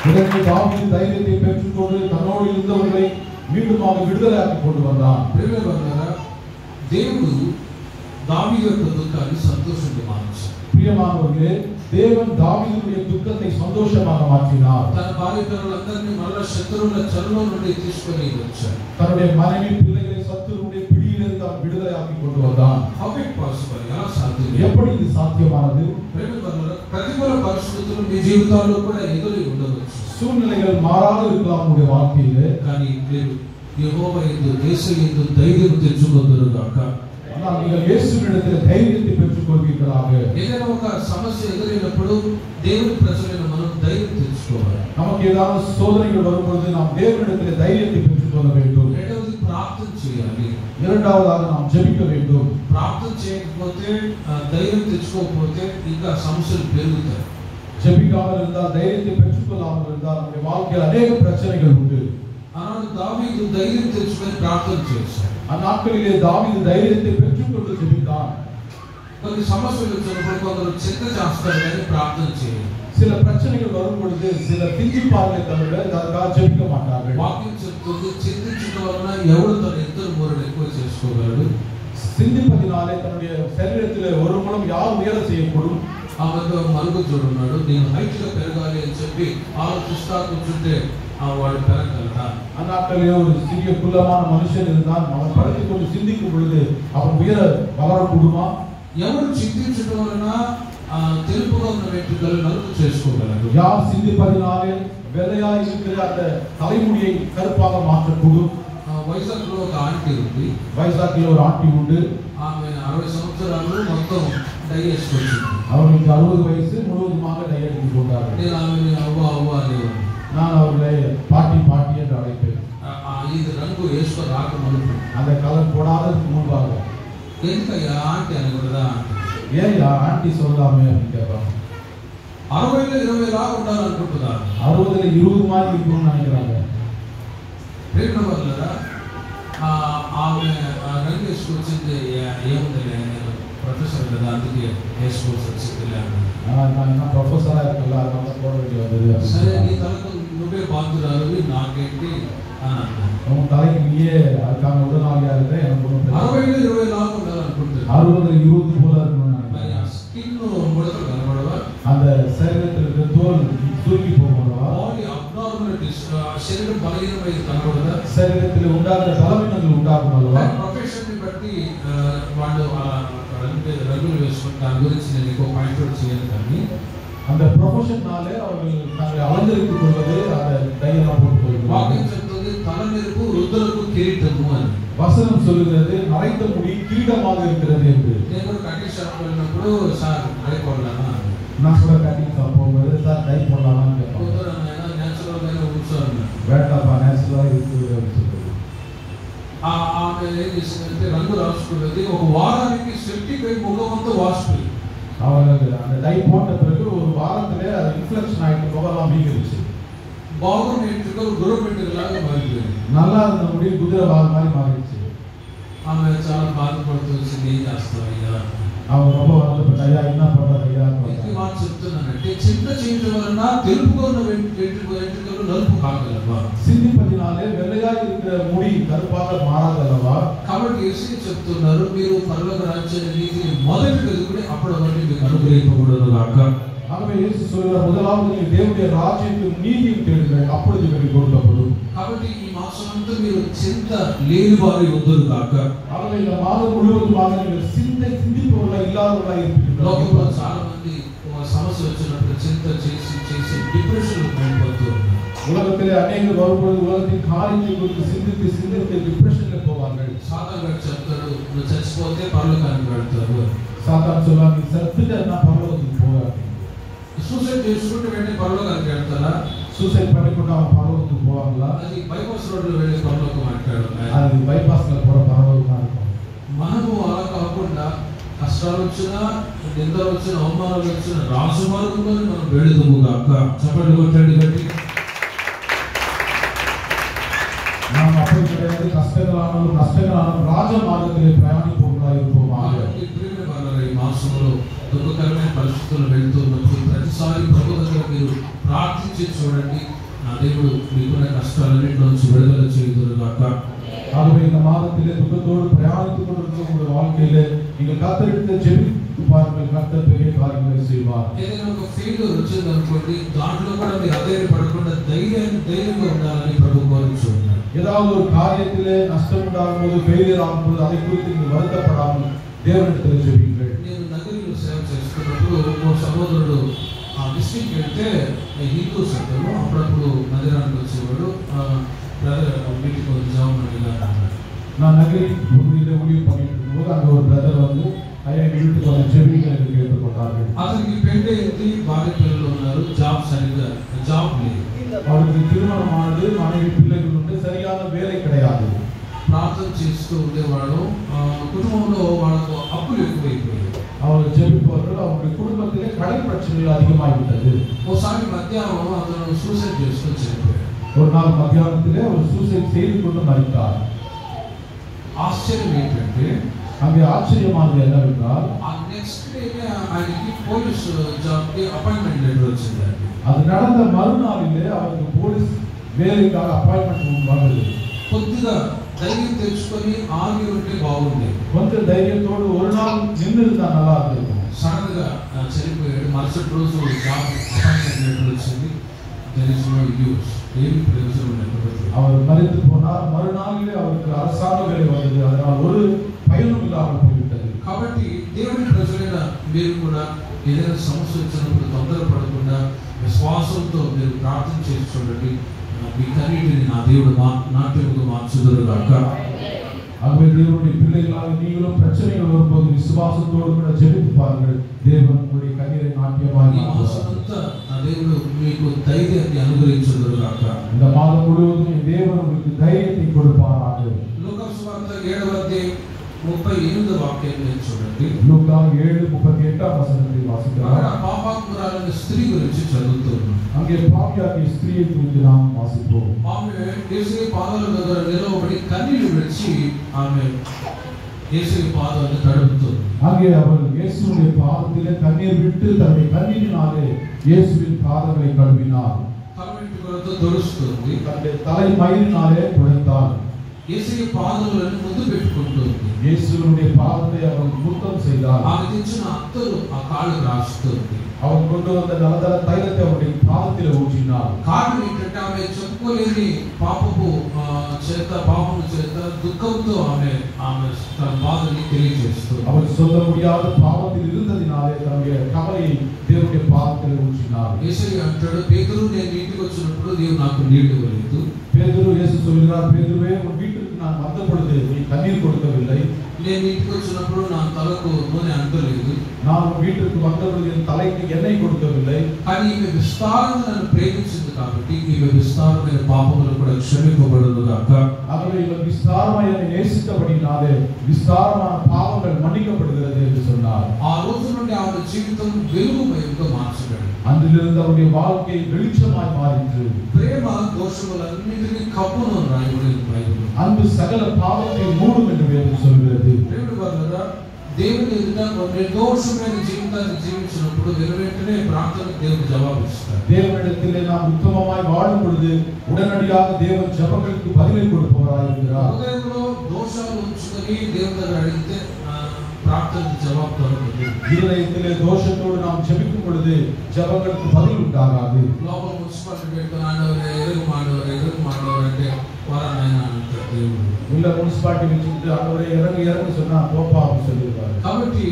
உடனே தாவீது தைரியத்தை பெற்றுக்கொண்டு தன்னோடு இருந்தவர்களை மீண்டுமாக விடுதலையாக்கி கொண்டு வந்தான். దేవుడు దావీదు యొక్క దుఃఖాన్ని సంతోషంగా మార్చాడు. பிரியமானவர்களே, தேவன் தாவீதுடைய துக்கத்தை சந்தோஷமாக மாற்றினார். తన భార్య పిల్లలందరినీ మళ్ళా శత్రువుల చెరలో నుండి తీసుకొని వచ్చాడు. தன்னுடைய மனைவி பிள்ளைகளை சத்துருவுடைய பிடியிலிருந்து அவன் விடுதலையாக்கி கொண்டு வந்தான். How it possible? ఎలా సాధ్యం? எப்படி இது సాధ్యமானது? ప్రతికూల పరిస్థితులు మీ జీవితాల్లో కూడా ఎదురు ఉండవచ్చు. சூழ்நிலைகள் மாறாத இருக்கலாம் உங்களுடைய வாழ்க்கையிலே. కానీ మీరు యెహోవా యందు యేసు యందు ధైర్యం తెచ్చుకొందురుగాక. ஆனால் நீங்கள் இயேசுவினிடத்தில் தைரியத்தை பெற்றுக் கொள்வீர்களாக. ఏదైనా ఒక సమస్య ఎదురైనప్పుడు దేవుని ప్రజలైన మనం ధైర్యం తెచ్చుకోవాలి. நமக்கு ஏதாவது சோதனைகள் வரும்போது நாம் தேவனிடத்தில் தைரியத்தை பெற்றுக் கொள்ள வேண்டும். రెండవది ప్రార్థన చేయాలి. இரண்டாவதாக நாம் ஜெபிக்க வேண்டும். ప్రార్థన చేయకపోతే ధైర్యం తెచ్చుకోకపోతే ఇంకా సమస్యలు పెరుగుతాయి. ஜெபிக்காமல் இருந்தால், தைரியத்தை பெற்றுக்கொள்ளாமல் இருந்தால் நம்முடைய வாழ்க்கையில் அநேக பிரச்சனைகள் உண்டு. ஆனால் தாவீது ధైర్యం తెచ్చుకొని ప్రార్థన చేశాడు. அந்நாட்களிலே தாவீது தைரியத்தை பெற்றுக்கொண்டு ஜெபித்தான். కొన్ని సమస్యలు వచ్చినప్పుడు కొందరు చింత చేస్తారు కానీ ప్రార్థన చేయరు. சில பிரச்சனைகள் வரும் பொழுது சிலர் சிந்திப்பார்களே தவிர அதற்காக ஜெபிக்க மாட்டார்கள். వాక్యం చెప్తుంది చింతించడం వలన ఎవడు తన ఇద్దరు మూరలు ఎక్కువ చేసుకోగలడు. சிந்திப்பதினாலே தன்னுடைய சரீரத்திலே ஒரு மூலம் யார் உயர செய்யக்கூடும். ఆమెతో మరుగు చూడున్నాడు, నేను హైట్ గా పెరగాలి అని చెప్పి ఆలోచిస్తా కూర్చుంటే వాడు పెరగలడా? அந்நாட்களிலே ஒரு சிறிய குள்ளமான மனுஷன் இருந்தான். அவன் படுத்துக் கொண்டு சிந்திக்கும் பொழுது அவன் உயர வளரக்கூடுமா? ఎవరు చింతించడం వలన తెలుపుగా ఉన్న వెంట్రుకలు నలుపు చేసుకోగలరు? யார் சிந்திப்பதினாலே வெள்ளையாய் இருக்கிற அந்த தலைமுடியை கருப்பாக மாற்றக்கூடும்? వైజాగ్ లో ఒక ఆంటీ ఉంది. వైజాగ్లో ஒரு ஆண்டி உண்டு. ఆమె 60 సంవత్సరాలు మొత్తం డై చేసుకొచ్చింది. அவருக்கு 60 வயசு முழுவதுமாக டை அடித்து கொண்டார்கள். నేను ఆమెని అవ్వ అవ్వ అనేవాడు. நான் அவர்களை பாட்டி பாட்டி என்று அழைப்பேன். ఇది రంగు వేసుకో రాక మునుపు அந்த கலர் போடாததுக்கு முன்பாக. ఎందుకయ్యా ఆంటీ అనకూడదా? ஏன் ஆண்டி சொல்லாமே அப்படின்னு கேட்பாங்க. 60లో 20 లాగా ఉండాలనుకుంటున్నారు. 60ல 20 மாதிரி இருக்கணும்னு நினைக்கிறாங்க. ప్రేమ వల్ల ఆమె రంగు వేసుకొచ్చింది. ఏముందిలే, నేను ప్రొఫెసర్ కదా అందుకే వేసుకోవాల్సి వచ్చిందిలే. நான் ப்ரொஃபஸரா இருக்கல, அதனால போட வேண்டிய வந்தது. సరే, నీ తలకు నువ్వే బాధ్యురాలు, నాకేంటి అని అన్నాను. உன் தலைக்கு நீயே அதுக்கான உடனாளியா இருக்க, எனக்கு ஒன்றும் 60లో 20 లాగా ఉండాలనుకుంటున్నాను. 60ல 20 போல இருக்கணும்னு మరి நினைக்கிறேன். ఆ స్కిన్ ముడతలు కనబడవా? அந்த சரீரத்தில் இருக்கிற தோல் சுருங்கி போகணும்னா, బాడీ అబ్నార్మాలిటీస్, శరీరం బలహీనమైంది కనబడదా? சரீரத்தில் உண்டாகிற பலவீனங்கள் உண்டாகும் அல்லவா? ప్రొఫెషన్ ని బట్టి వాళ్ళు రంగులు వేసుకుని దాని గురించి నేను ఎక్కువ పాయింట్ అవుట్ చేయను. కానీ அந்த ப்ரொஃபஷன்னாலே அவர்கள் தங்களை அலங்கரித்துக் கொள்வது அந்த டையெல்லாம் போட்டுக்கொள்வது. వాక్యం చెప్తుంది తల మెరుపు వృద్ధులకు కిరీటము అని. வசனம் சொல்லுகிறது நரைத்த முடி கிரீடமாக இருக்கிறது என்று. నేను కూడా కటింగ్ షాప్ వెళ్ళినప్పుడు సార్ డై పోడలానా? நான் கூட கட்டிங் ஷாப் போகும்போது சார் டை போடலாமான்னு கேட்பாங்க. కుదరనైనా నేచురల్ గానే కూర్చోను. வேண்டாப்பா நேச்சுரலா இருக்குது அப்படின்னு சொல்லுது. ఆమె ఏం చేసిందంటే రంగు రాసుకున్నది ఒక వారానికి 75 ముఖం అంతా వాసిపోయి. அவங்களுக்கு அந்த டை போட்ட பிறகு ஒரு வாரத்திலே அது இன்ஃப்ளெக்ஷன் ஆயிட்டு முகலாம் வீங்கிருச்சு. బాగున్న వెంట్రుకలు గుర్రం వెంట్రుకలాగా మారిపోయింది. நல்லா இருந்த முடி குதிரை வால் மாதிரி மாறிடுச்சு. ఆమె చాలా బాధపడుతూ వచ్చింది, ఏం చేస్తావు అయ్యా? அவங்க ரொம்ப வருத்தப்பட்ட, ஐயா என்ன பண்றது ஐயா? ఈ మాట చెప్తున్నానంటే చింత చేయడం వలన తెలుపుగా ఉన్న వెంట్రుకలు నలుపు కాగలవా? சிந்திப்பதினாலே வெள்ளையாக இருக்கிற முடி கருப்பாக மாறாதல்லவா? కాబట్టి యేసు చెప్తున్నారు, మీరు పరలోక రాజ్యాన్ని నీతిని మొదటి వెతుకుడి, అప్పుడు అవన్నీ మీకు అనుగ్రహింపబడును గాక. ஆகவே இயேசு சொல்கிறார், முதலாவது நீங்கள் தேவனுடைய ராஜ்யத்தையும் நீதியையும் தேடுங்கள், அப்பொழுது உங்களுக்கு கொடுக்கப்படும். కాబట్టి ఈ మాసం అంతా మీరు చింత లేని వారి ఉందరు గాక. ஆகவே இந்த மாதம் முழுவதுமாக நீங்கள் சிந்திப்பவர்களாக இல்லாதவர்களாக இருப்பீர்கள். లోకంలో చాలా మంది సమస్య వచ్చినప్పుడు చింత చేసి చేసి డిప్రెషన్ పడిపోతూ ఉన్నారు. உலகத்திலே அநேகர் வரும்போது உலகத்தின் காரியத்தை குறித்து சிந்தித்து சிந்தித்து டிப்ரெஷன்ல போவார்கள். సాతాను చెప్తాడు, నువ్వు చచ్చిపోతే పరలోకానికి వెళ్తావు. சாத்தான் சொல்வாங்க, நீ செத்துட்டேன்னா பரலோகத்துக்கு போவாங்க. సూసైడ్ చేసుకుంటే వెంటనే పరలోకానికి వెళ్తారా? சூசைட் பண்ணிக்கொண்டு அவன் பரலோகத்துக்கு போவாங்களா? అది బైపాస్ రోడ్లో వెళ్ళి పరలోకం అంటాడు. அது బైపాస్ல போற పరలోకமா இருக்கும். మనము అలా కాకుండా కష్టాలు వచ్చినా, నిందలు వచ్చినా, అవమానాలు వచ్చినా రాజమార్గంలో మనం వెళుదుము గాక. చప్పట్లు కొట్టండి గట్టి. நாம் அப்படி கிடையாது, கஷ்டங்களானாலும் ராஜ மார்க்கத்திலே பிரயாணிப்பவர்களாக இருப்போமாக. ఈ మాసంలో దుఃఖకరమైన పరిస్థితుల్లో వెళ్తున్నప్పుడు ప్రతిసారి ప్రభు దగ్గర మీరు ప్రార్థించి చూడండి, నా దేవుడు మీకున్న కష్టాలన్నింటిలో నుంచి విడుదల చేయుదురు గాక. ஆகவே இந்த மாதத்திலே துக்கத்தோடு பிரயாணித்துக் கொண்டிருக்கிற உங்களுடைய வாழ்க்கையிலே நீங்கள் கர்த்தரிடத்தில் ஜெபித்து பாருங்கள், கர்த்தர் பெரிய காரியங்களை செய்வார். ఏదైనా ఒక ఫెయిల్యూర్ వచ్చిందనుకోండి, దాంట్లో కూడా మీరు అధైర్యపడకుండా ధైర్యంగా ఉండాలని ప్రభు కోరుచున్నారు. ஏதாவது ஒரு காரியத்திலே நஷ்டம் உண்டாகும் போது, ஃபெயிலியர் ஆகும்போது அதை குறித்து நீங்கள் வருத்தப்படாமல் தேவனிடத்தில் ஜெபியுங்கள். నేను నగరంలో సేవ చేస్తున్నప్పుడు ఓ సహోదరుడు డిస్ట్రిక్ట్ వెళ్తే హిందూస్ అంటారు, అప్పుడప్పుడు నగరానికి వచ్చేవాడు. வீட்டுக்கு ஒரு ஜாம் பண்ணிக்கலாம். நான் நகரி பகுதியில் முடிவு பண்ணிட்டு இருக்கும்போது அங்கே ஒரு பிரதர் வந்து ஐயா வீட்டுக்கு வந்து ஜெபிக்க என்று கேட்டுக்கொண்டார்கள். అతనికి పెళ్లి అయింది, భార్య పిల్లలు ఉన్నారు, జాబ్ లేదు. அவருக்கு திருமணமானது, மனைவி பிள்ளைகள் உண்டு, சரியான வேலை கிடையாது. ప్రార్థన ప్రార్థన చేస్తూ ఉండేవాడు. కుటుంబంలో వాళ్ళకు అప్పులు ఎక్కువైపోయాయి. அவர் ஜெபிப்பவர்கள் அவருடைய குடும்பத்திலே கடன் பிரச்சனைகள் அதிகமாகிவிட்டது. ఒకసారి మధ్యాహ్నం అతను సూసైడ్ చేసుకొని చనిపోయాడు. ஒரு நாள் மத்தியானத்திலே அவர் சூசைட் செய்து கொண்டு மரித்தார். ఆశ్చర్యం ఏంటంటే அங்கே ஆச்சரியமானது என்னவென்றால் నెక్స్ట్ డేనే ఆయనకి పోలీస్ జాబ్కి అపాయింట్మెంట్ లెటర్ వచ్చిందండి. அது நடந்த மறுநாளிலே அவருக்கு போலீஸ் வேலைக்காக அப்பாயின்மெண்ட் வந்தது. కొద్దిగా ధైర్యం తెచ్చుకొని ఆగి ఉంటే బాగుండేది. கொஞ்சம் தைரியத்தோடு ஒரு நாள் நின்றுஇருந்தா நல்லா இருந்திருக்கும். సడన్ గా చనిపోయాడు. మరుసటి రోజు జాబ్ అపాయింట్మెంట్ లెటర్ వచ్చింది. there is no use. ఏమి ప్రయోజనం లేకపోతే அவர் மரித்து போனார். மறுநாளிலே அவருக்கு அரசாங்க வேலை வந்தது. அதனால் ஒரு பயனும் இல்லாமல் போய்விட்டது. కాబట్టి దేవుని ప్రజలైన మీరు కూడా ఏదైనా సమస్య వచ్చినప్పుడు తొందరపడకుండా విశ్వాసంతో మీరు ప్రార్థన చేసి చూడండి. మీ కన్నీటిని నా దేవుడు నాట్యముగా మార్చుదురుగాక. ஆகவே தேவனுடைய பிள்ளைகளாக நீங்களும் பிரச்சனைகள் வரும்போது விசுவாசத்தோடு கூட ஜெபித்து பாருங்கள். தேவன் உங்களுடைய கண்ணீரை நாட்டியமாய் மாசమంతా నా దేవుడు మీకు ధైర్యాన్ని అనుగ్రహించుదురుగాక. இந்த மாதம் முழுவதும் தேவன் உங்களுக்கு தைரியத்தை கொடுப்பாராக. లూకా సువార్త 7వ అధ్యాయం 38వ వాక్యాన్ని చూడండి. లూకా 7:38 వచనాన్ని వాసిద్దాం. పాపాత్మురాలైన స్త్రీ గురించి చదువుతున్నాం. அங்கே பாவியாகிய ஸ்திரீயை குறித்து நாம் வாசிப்போம். ఆమె యేసు పాదాల దగ్గర నిలబడి కన్నీళ్లు విడిచి ఆమె యేసు పాదాలను తడుపుతుంది. அங்கே அவள் இயேசுவின் பாதத்திலே கண்ணீர் விட்டு தன்னுடைய கண்ணீரினாலே இயேசுவின் பாதங்களை கழுவினார். తలవెంట్రుకలతో తుడుస్తుంది. தன்னுடைய தலை மயிரினாலே துடைத்தாள். యేసు పాదాలను ముద్దు పెట్టుకుంటుంది. இயேசுவினுடைய பாதத்தை அவள் முத்தம் செய்தாள். ఆమె తెచ్చిన అత్తరు ఆ కాళ్ళకు రాస్తుంది. அவன் கொண்டு வந்த நலதர தைலத்தை அவருடைய பாதத்திலே ஊற்றினார். కారణం ఏంటంటే ఆమె చెప్పుకోలేని పాపము చేత దుఃఖంతో ఆమె తన బాధని తెలియజేస్తుంది. அவள் சொல்ல முடியாத பாவத்தில் இருந்ததினாலே தன்னுடைய கவலையை தேவனுடைய பாதத்திலே ஊற்றினார். యేసయ్య అంటాడు, పేతురు నేను ఇంటికి వచ్చినప్పుడు నీవు నాకు నీళ్లు ఇవ్వలేదు. பேதுரு இயேசு சொல்கிறார், பேதுருவே உன் வீட்டுக்கு நான் வந்த பொழுது நீ தண்ணீர் கொடுக்கவில்லை. నేను ఇంటికి వచ్చినప్పుడు నా తలకు నూనె అంటలేదు. நான் உன் வீட்டுக்கு வந்த பொழுது என் தலைக்கு எண்ணெய் கொடுக்கவில்லை. కానీ ఈమె విస్తారంగా నన్ను ప్రేమించింది కాబట్టి ఈమె విస్తారమైన పాపములు కూడా క్షమింపబడునుగాక. ஆகவே இவள் விஸ்தாரமாய் என்னை நேசித்தபடியினாலே விஸ்தாரமான பாவங்கள் மன்னிக்கப்படுகிறது என்று சொன்னார். ఆ రోజు నుండి ఆమె జీవితం వెలుగుమయంగా మార్చబడింది. அன்றிலிருந்து அவருடைய வாழ்க்கை வெளிச்சமாய் மாறிற்று. ప్రేమ దోషములన్నిటినీ కప్పును రాయబడింది బైబిల్. அன்பு சகல பாவத்தை மூடும் என்று வேதம் சொல்கிறது. దేవుడి వల్ల దేవుని ఎదుట నిర్దోషమైన జీవితాన్ని జీవించినప్పుడు వెనువెంటనే ప్రార్థనకు దేవుడు జవాబు ఇస్తాడు. தேவனிடத்திலே நாம் உத்தமமாய் வாழும் பொழுது உடனடியாக தேவன் ஜெபங்களுக்கு பதிலை கொடுப்பவராய் இருக்கிறார். హృదయంలో దోషాలు ఉంచుకొని దేవుని దగ్గర అడిగితే ప్రార్థనకు జవాబు దొరకదు. இருதயத்திலே தோஷத்தோடு நாம் ஜெபிக்கும் பொழுது ஜெபங்களுக்கு பதில் உண்டாகாது. లోపల మున్సిపాలిటీ పెట్టుకుని ఆడవరే ఎరుగు మాడవరే అంటే వరానైనా అంటాడు దేవుడు. உள்ள முனிசிபாலிட்டி வச்சுட்டு ஆண்டவரே இறங்கு சொன்னா போப்பா அப்படின்னு சொல்லிடுவாரு. కాబట్టి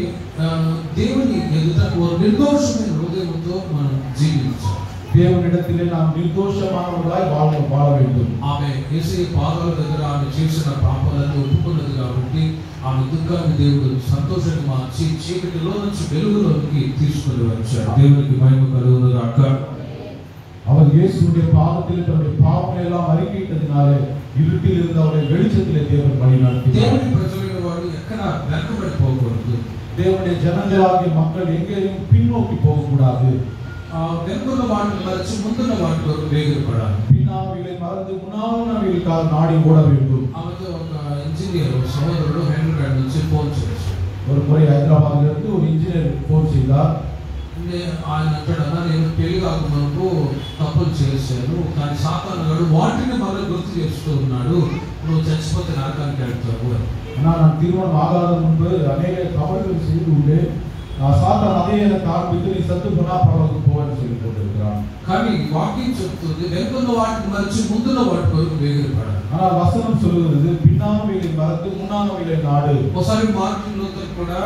దేవుని ఎదుట నిర్దోషమైన హృదయంతో మనం జీవించాలి. தேவனிடத்திலே நாம் నిర్దోషமானவர்களாய் வாழ வேண்டும். ఆమె యేసయ్య పాదాల దగ్గర ఆమె చేసిన పాపాలను ఒప్పుకున్నది కాబట్టి ఆమె దుఃఖాన్ని దేవుడు సంతోషంగా మార్చి చీకటిలో నుంచి వెలుగులోకి తీసుకొని వచ్చాడు. దేవునికి మహిమ కలుగునుగాక. அவர் இயேசுவுடைய பாதத்தில் தன்னுடைய பாவங்களை எல்லாம் அறிக்கையிட்டதினாலே இருட்டில் இருந்து அவரை வெளிச்சத்திலே தேவன் வழிநடத்தினார். దేవుని ప్రజలైన వారు ఎక్కడ వెనకబడిపోకూడదు. தேவனுடைய ஜனங்களாகிய மக்கள் எங்கேயும் பின்னோக்கி போகக்கூடாது. వెనుకున్న వాటిని మరచి ముందున్న వాటి వరకు వేగిరపడాలి. பின்னாவிலே மறந்து முன்னாவிலுக்காக நாடி ஓட வேண்டும். ఆమెతో ఒక ఇంజనీర్ సహోదరుడు హైదరాబాద్ నుంచి ఫోన్ చేశాడు. ஒரு முறை ஹைதராபாத்ல இருந்து ஒரு இன்ஜினியர் ஃபோன் செய்தார். ఆయన అంటాడు, నేను పెళ్లి కాకముందు తప్పులు చేశాను, కానీ సాతాను గాడు వాటిని మళ్ళీ గుర్తు చేస్తూ ఉన్నాడు, నువ్వు చచ్చిపోతే నరకానికి వెళ్తావు అని. நான் திருமணம் ஆகாத முன்பு அநேக தவறுகள் செய்து உள்ளேன். சாத்தான் அதே எனக்கு ஆரம்பித்து நீ சத்து போனா பரவாயில்ல போவேன்னு சொல்லி போட்டிருக்கிறான். కానీ వాక్యం చెప్తుంది వెనుకున్న వాటిని మరిచి ముందున్న వాటి వరకు వేగిరపడాలి. ஆனால் வசனம் சொல்லுகிறது பின்னானவைகளை மறந்து முன்னானவைகளை நாடு. ఒకసారి మార్టిన్ లూథర్ కూడా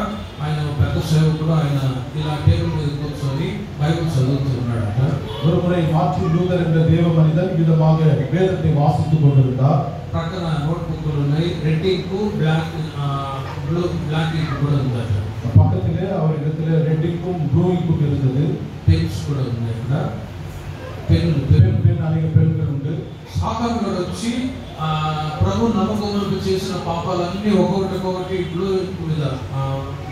ఆయన పెద్ద సేవకుడు, ఆయన ఇలా టేబుల్ మీద కూర్చొని బైబిల్ చదువుతున్నాడట. ஒரு முறை மார்ட்டின் லூதர் என்ற தேவ மனிதன் விதமாக வேதத்தை வாசித்துக் கொண்டிருந்தார். పక్కన నోట్ బుక్లు ఉన్నాయి, రెడ్ ఇంక్ బ్లాక్ ఇంక్ కూడా ఉందట. பக்கத்திலே அவர் இடத்துல ரெட் இங்கும் ப்ளூ இங்கும் இருந்தது. పెన్స్ కూడా ఉన్నాయి. ఇక్కడ పెన్నులు பெண் அநேக பெண்கள் உண்டு. సాతాను గాడు వచ్చి ప్రభు నమ్మకములకు చేసిన పాపాలన్నీ ఒక్కొక్కటి బ్లూ మీద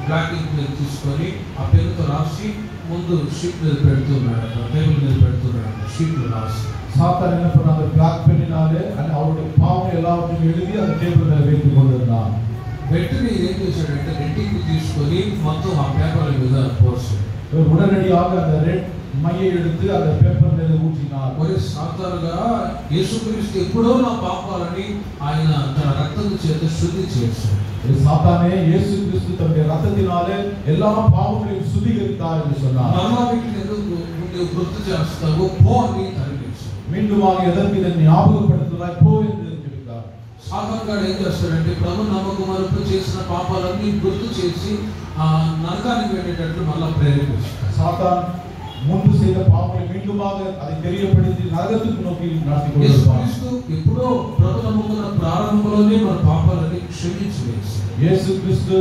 బ్లాక్ ఇంక్ మీద తీసుకొని ఆ పెన్నుతో రాసి ముందు షీట్ మీద పెడుతున్నాడు, టేబుల్ మీద పెడుతున్నాడు, షీట్లు రాసి. சாத்தான் என்ன பண்ண அந்த பிளாக் பென்னினாலே அவருடைய பாவம் எல்லாவற்றையும் எழுதி அந்த டேபிள் மேல வைத்துக் கொண்டிருந்தான். వెంటనే ఏం చేశాడంటే రెడ్డింగ్ తీసుకొని మొత్తం ఆ పేపర్ల మీద పోసాడు. உடனடியாக அந்த ரெட் மையை எடுத்து அந்த பேப்பர் மேல ஊற்றினார். మరి సాధారణంగా యేసుక్రీస్తు ఎప్పుడో నా పాపాలని ఆయన తన రక్తం చేత శుద్ధి చేశాడు. சாத்தானே இயேசு கிறிஸ்து தன்னுடைய ரத்தத்தினாலே எல்லா பாவங்களையும் சுத்திகரித்தார் என்று சொன்னார். మరలా వీటిని ఎందుకు గుర్తు చేస్తావు, పో అని తరిమేశాడు. மீண்டுமாக எதற்கு இதை ஞாபகப்படுத்துகிறாய், போ என்று சொல்லிட்டார். సాధారణంగా ఏం చేస్తాడంటే ప్రభు నమ్మకమరుపు చేసిన పాపాలన్నీ గుర్తు చేసి నరకానికి వెళ్ళేటట్లు మళ్ళా ప్రేరేపిస్తాడు. சாத்தான் முன்பு செய்த பாவங்களை மீண்டுமாக அதை தெரியப்படுத்தி நரகத்துக்கு நோக்கி நடத்தி கொண்டிருப்பார். ఎప్పుడో ప్రభు నమ్మకం ప్రారంభంలోనే మన పాపాలని క్షమించి వేశాడు. இயேசு கிறிஸ்து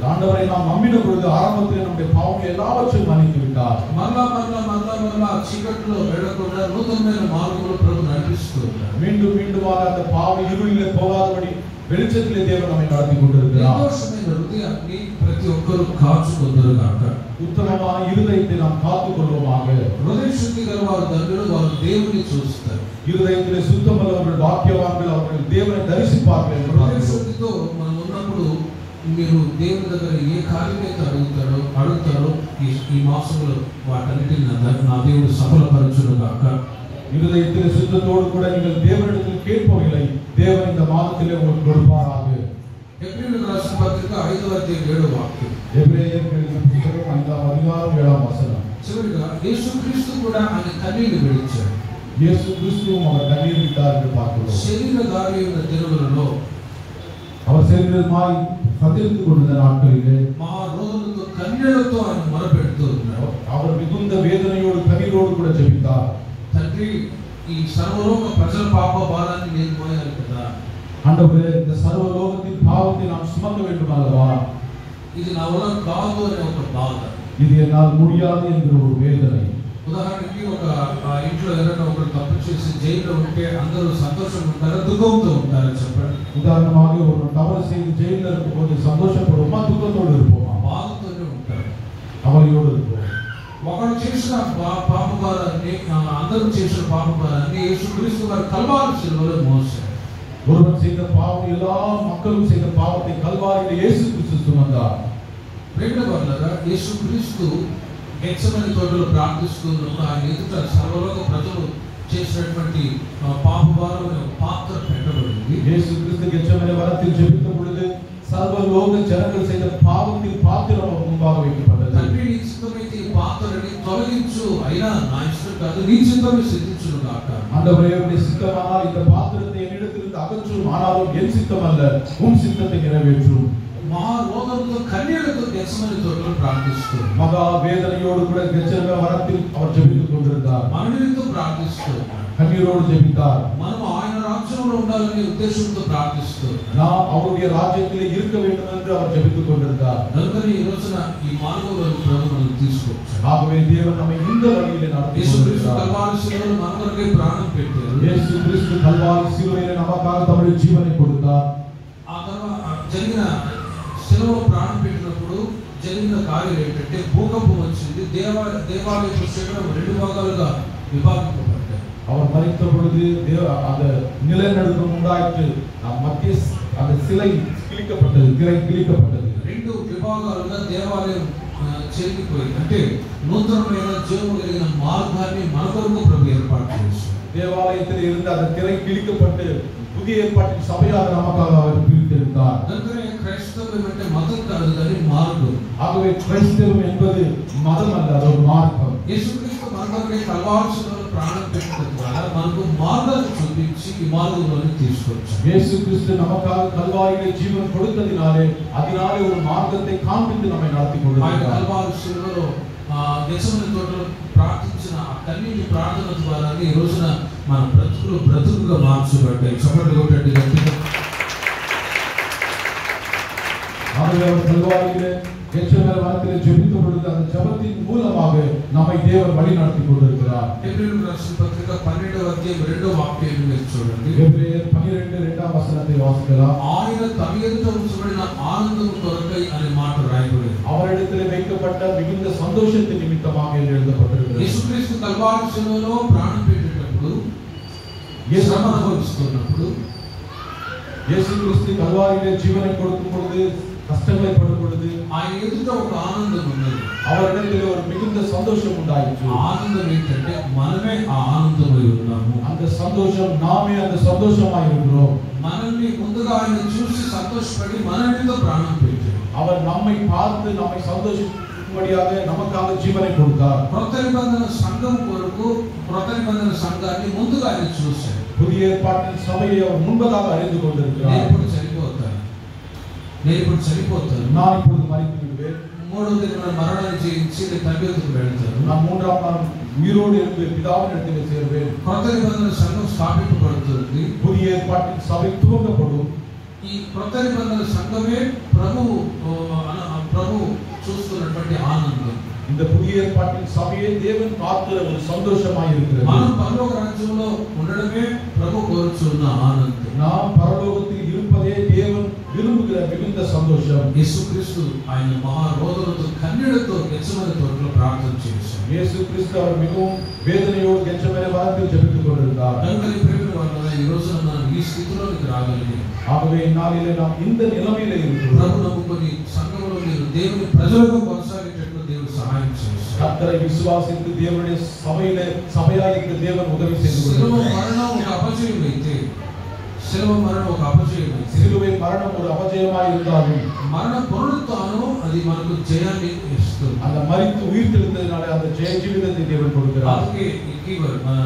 ஆண்டவரை நாம் நம்பின பொழுது ஆரம்பத்தில் நம்முடைய பாவங்களை எல்லாவற்றையும் மன்னித்து விட்டார். మరలా చీకట్లో వెళ్ళకుండా నూతనమైన మార్గంలో ప్రభు నడిపిస్తున్నాడు. மீண்டும் மீண்டுமாக அந்த பாவ இருளிலே போகாதபடி வெளிச்சத்திலே தேவன் நம்மை நடத்தி கொண்டிருக்கிறார். నిర్దోషమైన హృదయాన్ని ప్రతి ఒక్కరూ కాచుకొందురుగాక. ఉత్తమమైన இருதயத்தை நாம் காத்துக் கொள்வோமாக. హృదయ శుద్ధి గల వారు ధన్యులు, వారు దేవుని చూస్తారు. இருதயத்திலே சுத்தமுள்ளவர்கள் பாக்கியவான்கள், அவர்கள் தேவனை தரிசிப்பார்கள் என்று హృదయ శుద్ధితో మనం ఉన్నప్పుడు మీరు దేవుని దగ్గర ఏ కార్యమైతే అడుగుతారో ఈ మాసంలో వాటన్నిటిని నా దేవుడు సఫలపరచునుగాక. இருதயத்திலே சுத்தத்தோடு கூட நீங்கள் தேவனிடத்தில் கேட்பவைகளை தேவன் இந்த மாதத்திலே உங்களுக்கு கொடுப்பாராக. எபிரேயருக்கு ராసిన పత్రిక 5వ అధ్యాయం 7వ వాక్యం. எபிரேயருக்கு எழுதின புத்தகம் 5వ அதிகாரம் 7వ వచనం. చివరిగా యేసుక్రీస్తు కూడా ఆయన కన్నీళ్లు విడిచాడు. இயேசு கிறிஸ்துவும் அவர் கண்ணீர் விட்டார் என்று பார்க்கிறோம். శరీరధారియున్న దినములలో அவர் శరీరமாய் சந்தித்துக் கொண்டிருந்த நாட்களிலே మహారోధులతో కన్నీళ్లతో ఆయన మొరపెడుతూ ఉన్నారు. அவர் மிகுந்த வேதனையோடு கண்ணீரோடு கூட ஜெபித்தார். తండ్రి, ఈ సర్వలోక ప్రజల పాప భారాన్ని నేను మోయాలి కదా. ஆண்டவரே, இந்த சர்வலோகத்தின் பாவத்தை நாம் சுமக்க வேண்டும் அல்லவா? ఇది నా వల్ల కాదు అనే ఒక బాధ, இது என்னால் முடியாது என்கிற ஒரு வேதனை. ఉదాహరణకి ఒక ఇంట్లో ఎవరైనా ఒకరు తప్పు చేసి జైల్లో ఉంటే అందరూ సంతోషంగా ఉంటారా, దుఃఖంతో ఉంటారా చెప్పండి? உதாரணமாக ஒரு தவறு செய்து ஜெயிலில் இருக்கும்போது சந்தோஷப்படுவோமா, துக்கத்தோடு இருப்போமா? బాధతోనే ఉంటారు, கவலையோடு இருப்போம். ఒకరు చేసిన పాపభారాన్ని, అందరూ చేసిన పాపభారాన్ని యేసుక్రీస్తు గారు కల్వారి శిలువలో మోసారు. ஒருவன் செய்த பாவம், எல்லா மக்களும் செய்த பாவத்தை கல்வாரியிலே இயேசு கிறிஸ்து சுமந்தார். రెండవ వల్ల యేసుక్రీస్తు గెత్సెమనే తోటలో ప్రార్థిస్తున్నప్పుడు ఆయన ఎదుట సర్వలోక ప్రజలు చేసినటువంటి పాపభారం అనే పాత్ర పెట్టబడింది. இயேசு கிறிஸ்து கெத்செமனே வனத்தில் ஜெபித்த பொழுது சர்வலோக ஜனங்கள் செய்த பாவத்தின் பாத்திரம் அவர் முன்பாக வைக்கப்பட்டது. తండ్రి, నీ చిత్తమైతే ఈ పాత్రని తొలగించు, అయినా నా ఇష్టం కాదు, నీ చిత్తమే సిద్ధించును గాక. ஆண்டவரே, உம்முடைய சித்தமானால் இந்த பாத்திரத்தை என்னிடத்திலிருந்து அகற்றும், ஆனாலும் என் சித்தம் அல்ல, உம் சித்தத்தை நிறைவேற்றும். మహారోధంతో కన్నీళ్లతో గెత్సెమనే తోటలో ప్రార్థిస్తున్నారు. மகா வேதனையோடு கூட கெத்செமனே வனத்தில் அவர் ஜெபித்துக் கொண்டிருந்தார். మనవితో ప్రార్థిస్తున్నారు. கண்ணீரோடு ஜெபித்தார். మనం ఆయన రాజ్యంలో ఉండాలనే ఉద్దేశంతో ప్రార్థిస్తున్నారు. நாம் அவருடைய ராஜ்யத்திலே இருக்க வேண்டும் என்று அவர் ஜெபித்துக் கொண்டிருந்தார். అందుకని ఈ రోజున ఈ మార్గంలో ప్రభు మనల్ని తీసుకొచ్చాడు. ஆகவே தேவன் நம்மை இந்த வழியிலே நடத்தி యేసుక్రీస్తు கொண்டிருக்கிறார். కల్వారి శిలువలో మన కొరకే ప్రాణం పెట్టారు. இயேசு கிறிஸ்து கல்வாரி சிலுவையிலே நமக்காக தம்முடைய ஜீவனை கொடுத்தார். ఆ తర్వాత జరిగిన శిలువలో ప్రాణం పెట్టినప్పుడు జరిగిన కార్యం ఏంటంటే భూకంపం వచ్చింది. దేవాలయ శిఖరం 2 భాగాలుగా విభాగింపబడ్డాయి. அவர் மரித்த பொழுது அந்த நிலநடுக்கம் உண்டாயிற்று. மத்திய அந்த சிலை கிழிக்கப்பட்டது, திரை கிழிக்கப்பட்டது. 2 విభాగాలుగా దేవాలయం చెరిగిపోయింది. అంటే నూతనమైన జీవము కలిగిన మార్గాన్ని మన కొరకు ప్రభు ఏర్పాటు చేశారు. தேவாலயத்தில் இருந்த அந்த திரை கிழிக்கப்பட்டு புதிய ஏற்பாட்டின் சபையாக நமக்காக அவர் பிரித்தெடுத்தார். అందుకనే క్రైస్తవం అంటే మతం కాదు, కానీ మార్గం. ஆகவே கிறிஸ்தவம் என்பது மதம் அல்ல, அது ஒரு மார்க்கம். యేసుక్రీస్తు మన కొరకే కల్వారి శిలువలో ప్రాణం పెట్టడం ద్వారా మనకు మార్గాన్ని చూపించి ఈ మార్గంలోకి తీసుకొచ్చారు. இயேசு கிறிஸ்து நமக்காக கல்வாரியிலே ஜீவன் கொடுத்ததினாலே அதனாலே ஒரு மார்க்கத்தை காண்பித்து நம்மை நடத்தி ఆయన கொண்டிருக்கிறார். కల్వారి శిలువలో గెత్సెమనే తోటలో ప్రార్థించిన ఆ కన్నీటి ప్రార్థన ద్వారా ఈ రోజున మన బ్రతుకుగా మార్చబడ్డాయి. చప్పట్లు కొట్టండి గట్టిగా. ஆகவே அவர் கல்வாரியிலே கெத்செமனே வனத்திலே ஜெபித்த பொழுது அந்த ஜெபத்தின் மூலமாக நம்மை தேவன் வழி நடத்தி கொண்டிருக்கிறார். హెబ్రీయులకు రాసిన పత్రిక 12వ అధ్యాయం 2వ వాక్యాన్ని మీరు చూడండి. హెబ్రీయులు 12 2వ వచనத்தை வாசிக்கலாம். ఆయన తన ఎదుట ఉంచబడిన ఆనందము కొరకై అనే మాట రాయబడింది. அவரிடத்திலே வைக்கப்பட்ட மிகுந்த சந்தோஷத்தின் நிமித்தமாக எழுதப்பட்டிருக்கிறது. యేసుక్రీస్తు కల్వారి శిలువలో ప్రాణం పెట్టేటప్పుడు శ్రమ అనుభవిస్తున్నప్పుడు యేసుక్రీస్తు కల్వారిలో జీవனை கொடுக்கும் பொழுது கஷ்டங்களை படும் பொழுது ఆయన ఎదుట ఒక ఆనందం ఉన్నది. அவரிடத்திலே ஒரு மிகுந்த சந்தோஷம் உண்டாயிற்று. ఆనందం ఏంటంటే మనమే ఆ ఆనందమై ఉన్నాము. அந்த சந்தோஷம் நாமே அந்த சந்தோஷமாய் இருக்கிறோம். మనల్ని ముందుగా ఆయన చూసి సంతోషపడి మన మీద ప్రాణం పెట్టాడు. அவர் நம்மை பார்த்து நம்மை சந்தோஷிக்கும்படியாக நமக்காக జీవனை கொடுத்தார். కొత్త నిబంధన సంఘం కొరకు కొత్త నిబంధన సంఘాన్ని ముందుగా ఆయన చూశాడు. புதிய ஏற்பாட்டின் சபையை அவர் முன்பதாக அறிந்து கொண்டிருக்கிறார். నేను ఇప్పుడు చనిపోతాను, நான் இப்பொழுது மரித்து விடுவேன். మూడవ దినాన మరణాన్ని జయించి నేను తండ్రి వద్దకు వెళ్తాను. நான் மூன்றாம் நாள் உயிரோடு இருந்து பிதாவின் இடத்திலே சேருவேன். కొత్త నిబంధన సంఘం స్థాపింపబడుతుంది. புதிய ஏற்பாட்டின் சபை துவங்கப்படும். ఈ కొత్త నిబంధన సంఘమే ప్రభువు చూస్తున్నటువంటి ఆనందం. இந்த புதிய ஏற்பாட்டின் சபையை தேவன் பார்க்கிற ஒரு சந்தோஷமாய் இருக்கிறது. మనం పరలోక రాజ్యంలో ఉండడమే ప్రభు కోరుచున్న ఆనందం. நாம் பரலோகத்தில் இருப்பதே தேவன் விரும்புகிற மிகுந்த சந்தோஷம். యేసుక్రీస్తు ఆయన మహారోదనతో కన్నీళ్లతో గెత్సెమనే తోటలో ప్రార్థన చేశారు. యేసుక్రీస్తు அவர் மிகவும் வேதனையோடு கெத்செமனே வனத்தில் ஜெபித்துக் கொண்டிருந்தார். కనుక ప్రేమ వల్ల ఈ రోజు మనం ఈ స్థితిలోకి రాగలిగాం. ஆகவே இந்நாளிலே நாம் இந்த நிலைமையிலே இருக்கிறோம். ప్రభు నమ్ముకొని సంఘంలో మీరు దేవుని ప్రజలుగా కొనసాగేటట్లు దేవుడు సహాయం చేశారు. கர்த்தரை விசுவாசித்து தேவனுடைய சபையிலே சபையாயிருக்க தேவன் உதவி செய்து శిలువ கொண்டிருக்கிறார். మరణం ఒక అపజయం అయితే சிலுவை மரணம் ஒரு அபஜயமாய் இருந்தாலும் మరణ పునరుత్థానం అది మనకు జయాన్ని ఇస్తుంది. அந்த மரித்து உயிர்த்தெழுந்ததினாலே அந்த ஜெய ஜீவிதத்தை தேவன் கொடுக்கிறார். అందుకే ఈ కీవర్డ్ మన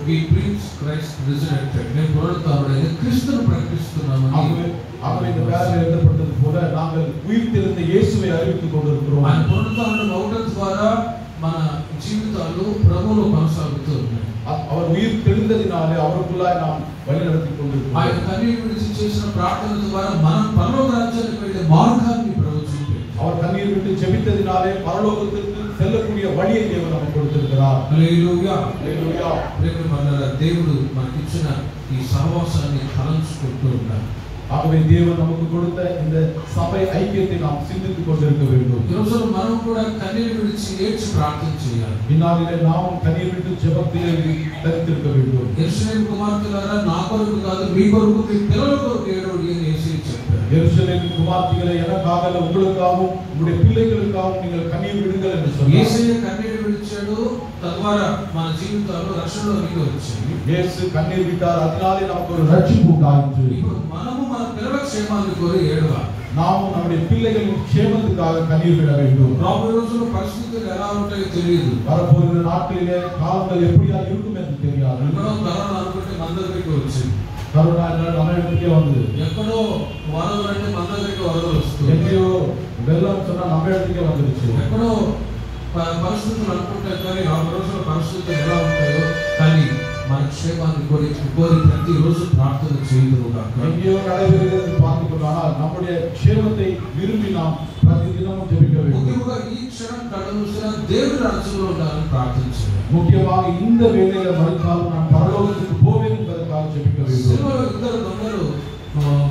we preach Christ resurrected. నేను పునరుత్థానుడైన క్రీస్తును ప్రకటిస్తున్నామని. ஆகவே இந்த வேதத்தில் எழுதப்பட்டது போல நாங்கள் உயிர்த்தெழுந்த இயேசுவை அறிவித்துக் கொண்டிருக்கிறோம். ఆయన పునరుత్థానం అవడం ద్వారా మన జీవితాలు ప్రభువులో కొనసాగుతూ ఉన్నాయి. அவர் உயிர் தெழுந்ததினாலே அவருக்குள்ளாய் நாம் வழி நடத்தி கொண்டிருக்கிறோம். ఆయన కన్నీరు విడిచి చేసిన ప్రార్థన ద్వారా మనం పరలోక రాజ్యానికి వెళ్ళే మార్గాన్ని ప్రభు చూపాడు. அவர் కన్నీరు విడిచి జెబితదినాலே పరలోకத்திற்கு செல்லக்கூடிய வழியை தேவன் நமக்கு கொடுத்திருக்கிறார். హల్లెలూయా హల్లెలూయా. ప్రియమైన దేవుడు మనకి ఇచ్చిన ఈ సహవాసాన్ని తలంచుకుంటూ ఉన్నాడు. ஆகவே தேவன் நமக்கு கொடுத்த இந்த சபை ஐக்கியத்தை நாம் சிந்தித்துக் கொண்டிருக்க வேண்டும். ఈ రోజు మనం కూడా కన్నీరు విడిచి ఏడ్చి ప్రార్థన చేయాలి. இந்நாளிலே நாம் கண்ணீர் விட்டு ஜெபத்திலே தரித்திருக்க வேண்டும். యెరూషలేము కుమార్తెలారా నా కొరకు కాదు మీ కొరకు మీ పిల్లల కొరకు ఏడవడి అని యేసు చెప్పారు. எருசலேம் குமார்த்திகளே எனக்காக அல்ல உங்களுக்காகவும் உங்களுடைய பிள்ளைகளுக்காகவும் நீங்கள் கண்ணீர் விடுங்கள் என்று சொன்னார். యేసయ్య కన్నీరు విడిచాడు, తద్వారా మన జీవితాల్లో రక్షణలోకి వచ్చాయి. இயேசு கண்ணீர் விட்டார், அதனாலே நமக்கு ஒரு ரட்சிப்பு உண்டாயிற்று. ఇప్పుడు మనము మన పిల్లల క్షేమాన్ని కోరి ఏడవాలి. நாமும் நம்முடைய பிள்ளைகளின் క్షేమத்துக்காக கண்ணீர் விட வேண்டும். రాబోయే రోజుల్లో పరిస్థితులు ఎలా ఉంటాయో తెలియదు. வரப்போகிற நாட்களிலே காலங்கள் எப்படியா இருக்கும் என்று தெரியாது. ఎక్కడో కరోనా అనుకుంటే మన దగ్గరికి వచ్చింది. கரோனா நம்ம இடத்துக்கே வந்தது. ఎక్కడో వరదలు అంటే మన దగ్గరికి వరదలు వస్తుంది. எங்கேயோ வெள்ளம் சொன்னா நம்ம இடத்துக்கே வந்துருச்சு. ఎక్కడో పరిస్థితులు అనుకుంటే కానీ రాబోయే రోజుల్లో పరిస్థితులు ఎలా ఉంటాయో కానీ మన క్షేమాన్ని కోరి ప్రతి రోజు ప్రార్థన చేయదుగాక. எங்கேயோ நடைபெறுகிறது பார்த்துக்கொண்டு, ஆனால் நம்முடைய క్షేమத்தை விரும்பி நாம் ప్రతిదినము జెபிக்க வேண்டும். ముఖ్యంగా ఈ క్షణం కడముసిన దేవుని రాజ్యంలో ఉండాలని ప్రార్థన చేయాలి. ముఖ్యமாக இந்த வேளையில மறுக்காலும் நான் பரலோகத்துக்கு போவேன் என்பதற்காக ஜெபிக்க வேண்டும். సిలువలో ఇద్దరు దొంగలు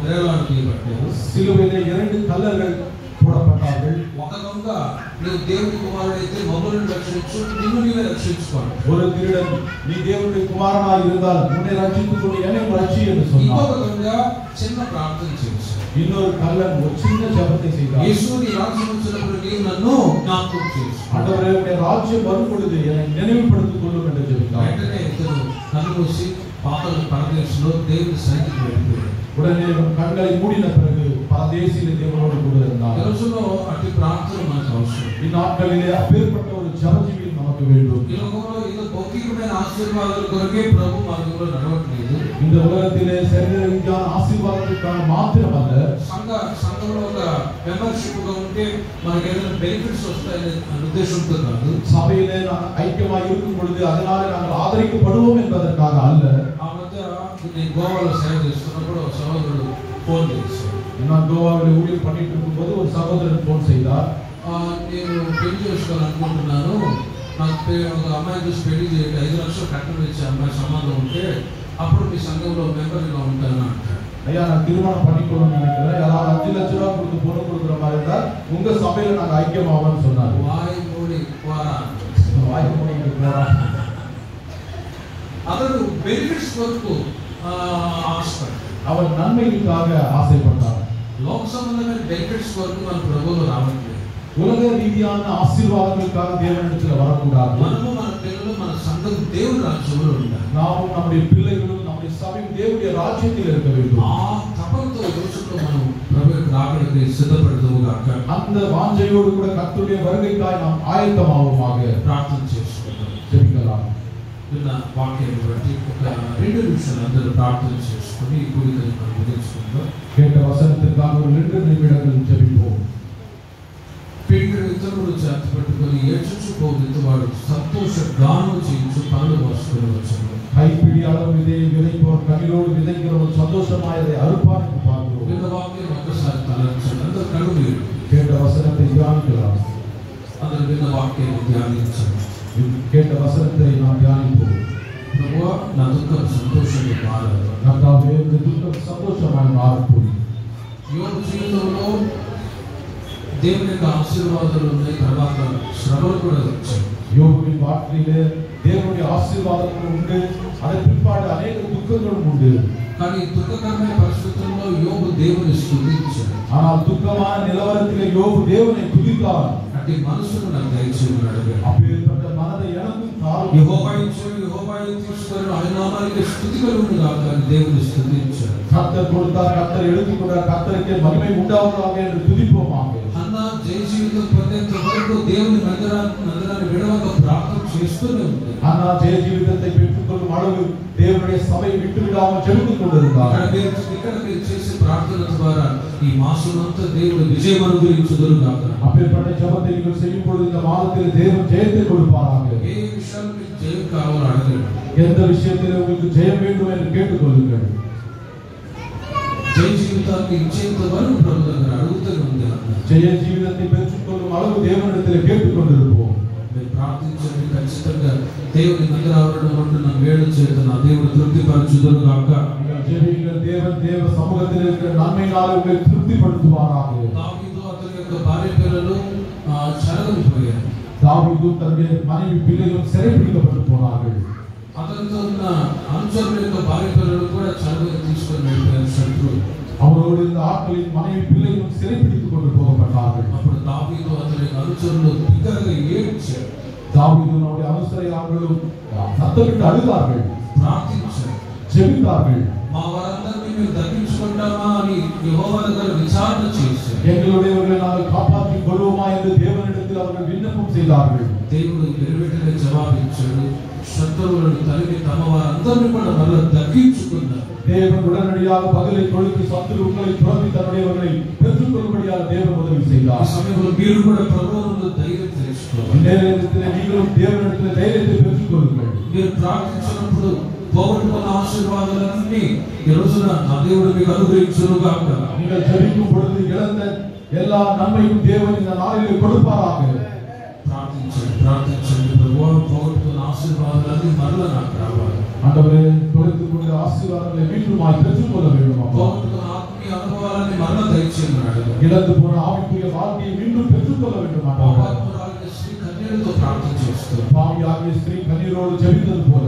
వేలాడదీయబడ్డారు. சிலுவையிலே இரண்டு கல்லர்கள் போடப்பட்டார்கள். ఒక దొంగ నువ్వు దేవుని కుమారుడైతే మమ్మల్ని రక్షించు, నిన్ను నీవే రక్షించుకోండి. ஒரு திருடன் நீ தேவனுடைய குமாரனாய் இருந்தால் உன்னை ரட்சித்துக் கொண்டு என்னை ரட்சி என்று சொன்னார். ఇంకొక దొంగ చిన్న ప్రార్థన చేశాడు. இன்னொரு கள்ளன் ஒரு சின்ன ஜெபத்தை செய்தார். యేసు నీ రాజ్యం వచ్చినప్పుడు నీవు నన్ను జ్ఞాపకం చేసుకో. ஆண்டவரே உம்முடைய ராஜ்யம் வரும் பொழுது என்னை நினைவுபடுத்திக் கொள்ளும் என்று ஜெபித்தார். వెంటనే ఇతను కన్ను మూసి పాతాళ పరదేశంలో దేవుని సన్నిధికి వెళ్ళిపోయాడు. உடனே கண்களை மூடின பிறகு பரதேசிலே தேவனோடு கூட இருந்தார். ఈ రోజుల్లో అట్టి ప్రార్థన మనకు అవసరం. இந்நாட்களிலே அப்பேற்பட்ட ஒரு ஜெபஜீவியம் நமக்கு வேண்டும். ఈ లోకంలో ఏదో భౌతికమైన ఆశీర్వాదాల కొరకే ప్రభు మార్గంలో నడవట్లేదు. இந்த உலகத்திலே శరీరవిజ్ఞాన ఆశీర్వాదాలకాக మాత్రమల్ల సంఘంలో ఒక మెంబర్షిప్ గా ఉంటే మనకి ఏదైనా బెనిఫిట్స్ వస్తాయనే ఉద్దేశంతో కాదు. சபையிலே நாம் ஐக்கியமாய் இருக்கும் பொழுது அதனால நாங்கள் ஆதரிக்கப்படுவோம் என்பதற்காக அல்ல. ఆ మధ్య నేను గోవాలో సేవ చేస్తున్నప్పుడు సహోదరుడు ఫోన్ చేశాడు. நான் கோவாவில் ஊழியம் பண்ணிட்டு இருக்கும்போது ஒரு சகோதரன் போன் செய்தார். నేను పెళ్లి చేసుకోవాలనుకుంటున్నాను, నాకు ఒక అమ్మాయి చూసి పెళ్లి చేయండి, 5 లక్షలు కట్నం ఇచ్చే అమ్మాయి సంబంధం ఉంటే అప్పుడు మీ సంఘంలో మెంబర్గా ఉంటాను అంటాడు. ஐயா நான் திருமணம் பண்ணிக்கணும்னு நினைக்கிறேன், யாராவது 5 லட்ச ரூபா கொடுத்து பொண்ணு கொடுக்குற மாதிரி இருந்தா உங்க சபையில நாங்க ஐக்கியமாவோம்னு சொன்னாரு. வாய் மூடி போறா, வாய் மூடி போறா. అతను బెనిఫిట్స్ కొరకు ఆశపడ్డాడు, அவர் நன்மைக்காக ஆசைப்பட்டார். లోక సంబంధమైన బెనిఫిట్స్ కొరకు మన ప్రభువులో రావట్లేదు. உலக ரீதியான ஆசீர்வாதங்களுக்காக தேவனிடத்துல வரக்கூடாது. మనము మన పిల్లలు మన సంఘం దేవుని రాజ్యంలో ఉండాలి. நாமும் நம்முடைய பிள்ளைகளும் நம்முடைய சபையும் தேவனுடைய ராஜ்யத்தில் இருக்க வேண்டும். ఆ తపంతో ఈ రోజుల్లో మనం ప్రభువుకి రాకడానికి సిద్ధపడదుము గాక. அந்த வாஞ்சையோடு கூட கர்த்தருடைய வருகைக்காய் நாம் ஆயத்தமாவோமாக. ప్రార్థన చేసుకుందాం, ஜெபிக்கலாம். విన్న వాక్యాన్ని బట్టి ఒక 2 నిమిషాలు అందరూ ప్రార్థన చేసుకుని ఈ కూడికని మనం ముగించుకుందాం. கேட்ட வசனத்திற்காக ஒரு 2 நிமிடங்கள் ஜெபிப்போம். పీడిన ఇతరులు చేత పెట్టుకొని ఏడ్చుకుపోతూ వాడు సంతోష గానం చేయించు పనులు మోసుకొని వచ్చాడు. கைப்பிடியாலும் விதை விதைப்போர் கண்ணீரோடு விதைக்கிறவன் சந்தோஷமாயதை அறுப்பான் என்று பார்க்கிறோம். విన్న వాక్యం ఒక్కసారి తలంచండి, అందరూ కళ్ళు మూయండి. கேட்ட வசனத்தை தியானிக்கலாம். అందరూ విన్న వాక్యాన్ని ధ్యానించండి. கேட்ட வசனத்தை நாம் தியானிப்போம். ప్రభువా, నా దుఃఖం సంతోషంగా మారాలి. கர்த்தாவே, இந்த துக்கம் சந்தோஷமாய் மாறட்டும். యోబు జీవితంలో దేవుని యొక్క ఆశీర్వాదాలు ఉన్నాయి, తర్వాత శ్రమలు కూడా వచ్చాయి. யோபுவின் வாழ்க்கையிலே தேவனுடைய ஆசீர்வாதங்கள் உண்டு, அதன் பிற்பாடு அநேக துக்கங்களும் உண்டு. కానీ దుఃఖకరమైన పరిస్థితుల్లో యోబు దేవుని స్తుతించాడు. ஆனால் துக்கமான நிலவரத்திலே யோபு தேவனை துதித்தார். అట్టి మనసును నాకు దయచేయమని అడిగాడు. அப்பேற்பட்ட மனதை எனக்கும் தாரும். యెహోవా ఇచ్చాడు, యెహోవా తీసుకున్నాడు, ఆయన నామానికి స్తుతి కలుగును గాక అని దేవుని స్తుతించాడు. கர்த்தர் கொடுத்தார், கர்த்தர் எடுத்துக்கொண்டார், கர்த்தருக்கே மகிமை உண்டாவதாக என்று துதிப்போமாக. అన్నా జయ జీవితం పొందేంత వరకు దేవుని మందిరాన్ని విడవక ప్రార్థన చేస్తూనే ఉంది. அண்ணா ஜெய ஜீவிதத்தை பெற்றுக்கொள்ளும் அளவு தேவனுடைய சபையை விட்டு விடாமல் ஜெபித்துக் கொண்டிருந்தார். ఇక్కడ మీరు చేసే ప్రార్థన ద్వారా ఈ మాసమంతా దేవుడు విజయం అనుగ్రహించుదురు గాక. அப்பேற்பட்ட ஜெபத்தை நீங்கள் செய்யும் பொழுது இந்த மாதத்தில் தேவன் ஜெயத்தை கொடுப்பாராக. ఏ విషయాల్లో మీకు జయం కావాలో అడగండి. எந்த விஷயத்தில் உங்களுக்கு ஜெயம் வேண்டும் என்று கேட்டுக்கொள்ளுங்கள். జయ జీవితాన్ని ఇచ్చేంత వరకు ప్రభు దగ్గర అడుగుతూనే ఉంది. ஜெய ஜீவிதத்தை பெற்றுக்கொள்ளும் அளவு தேவனிடத்தில் கேட்டுக்கொண்டிருப்போம். మీరు ప్రార్థించండి, ఖచ్చితంగా దేవుని మందిర ఆవరణలో ఉంటున్న వేడు చేత నా దేవుడు తృప్తిపరచుదురు గాక. நீங்கள் ஜெபியுங்கள், தேவ சமூகத்தில் இருக்கிற நன்மையினாலே உங்களை திருப்திப்படுத்துவாராக. దావీదు అతని యొక్క భార్య పిల్లలు చెరగలిపోయారు. தாவீதும் தன்னுடைய மனைவி பிள்ளைகளும் சிறைப்பிடிக்கப்பட்டு போனார்கள். అతనితో ఉన్న అనుచరుల యొక్క భార్య పిల్లలు కూడా చెరగలి తీసుకొని వెళ్ళిపోయారు శత్రువులు. அவரோடு இந்த ஆட்களின் மனைவி பிள்ளைகளும் சிறைப்பிடித்துக் கொண்டு போகப்பட்டார்கள். అప్పుడు దావీదు అతని అనుచరులు బిగ్గరగా ఏడ్చారు. தாவீதுனுடைய அனுசரியார்களும் சத்தமிட்டு அழுதார்கள், ప్రార్థించారు, ஜெபித்தார்கள். మా వారందరినీ మేము దక్కించుకుంటామా అని యెహోవా దగ్గర విచారణ చేశారు. எங்களுடையவர்களை நாங்கள் காப்பாற்றிக் கொள்வோமா என்று தேவனிடத்தில் அவர்கள் விண்ணப்பம் செய்தார்கள். దేవుడు వెనువెంటనే జవాబిచ్చాడు. శత్రువులను తరిమి తమ వారందరినీ కూడా మరలా దక్కించుకున్నారు. தேவன் உடனடியாக பகலை கொழுத்து சத்துருக்களை துரத்தி தன்னுடையவர்களை பெற்றுக் கொள்ளும்படியாக தேவன் உதவி ఈ செய்தார். సమయంలో మీరు కూడా ప్రభువునందు ధైర్యం తెచ్చుకోవాలి. இந்நேரத்தில் நீங்களும் தேவனிடத்தில் தைரியத்தை பெற்றுக் கொள்ளுங்கள். మీరు ప్రార్థించినప్పుడు పోగొట్టుకున్న ఆశీర్వాదాలన్నీ ఈ రోజున నా దేవుడు మీకు అనుగ్రహించునుగాక. நீங்கள் ஜெபிக்கும் பொழுது இழந்த எல்லா நன்மையும் தேவன் இந்த நாளிலே கொடுப்பாராக. ప్రార్థించండి. ప్రభువా, పోగొట్టుకున్న ఆశీర్వాదాలన్నీ మరలా నాకు రావాలి. ஆண்டவரே, தொலைத்துக் கொண்ட ஆசீர்வாதங்களை மீண்டுமாய் பெற்றுக் கொள்ள வேண்டும். పోగొట్టుకున్న ఆత్మీయ అనుభవాలన్నీ మరలా దయచేయమని అడగండి. இழந்து போன ஆவிக்குரிய வாழ்க்கையை மீண்டும் பெற்றுக் கொள்ள வேண்டும். పాపాత్మురాలైన స్త్రీ కన్నీళ్లతో ప్రార్థన చేస్తుంది. பாவியாகிய ஸ்திரீ கண்ணீரோடு ஜெபித்தது போல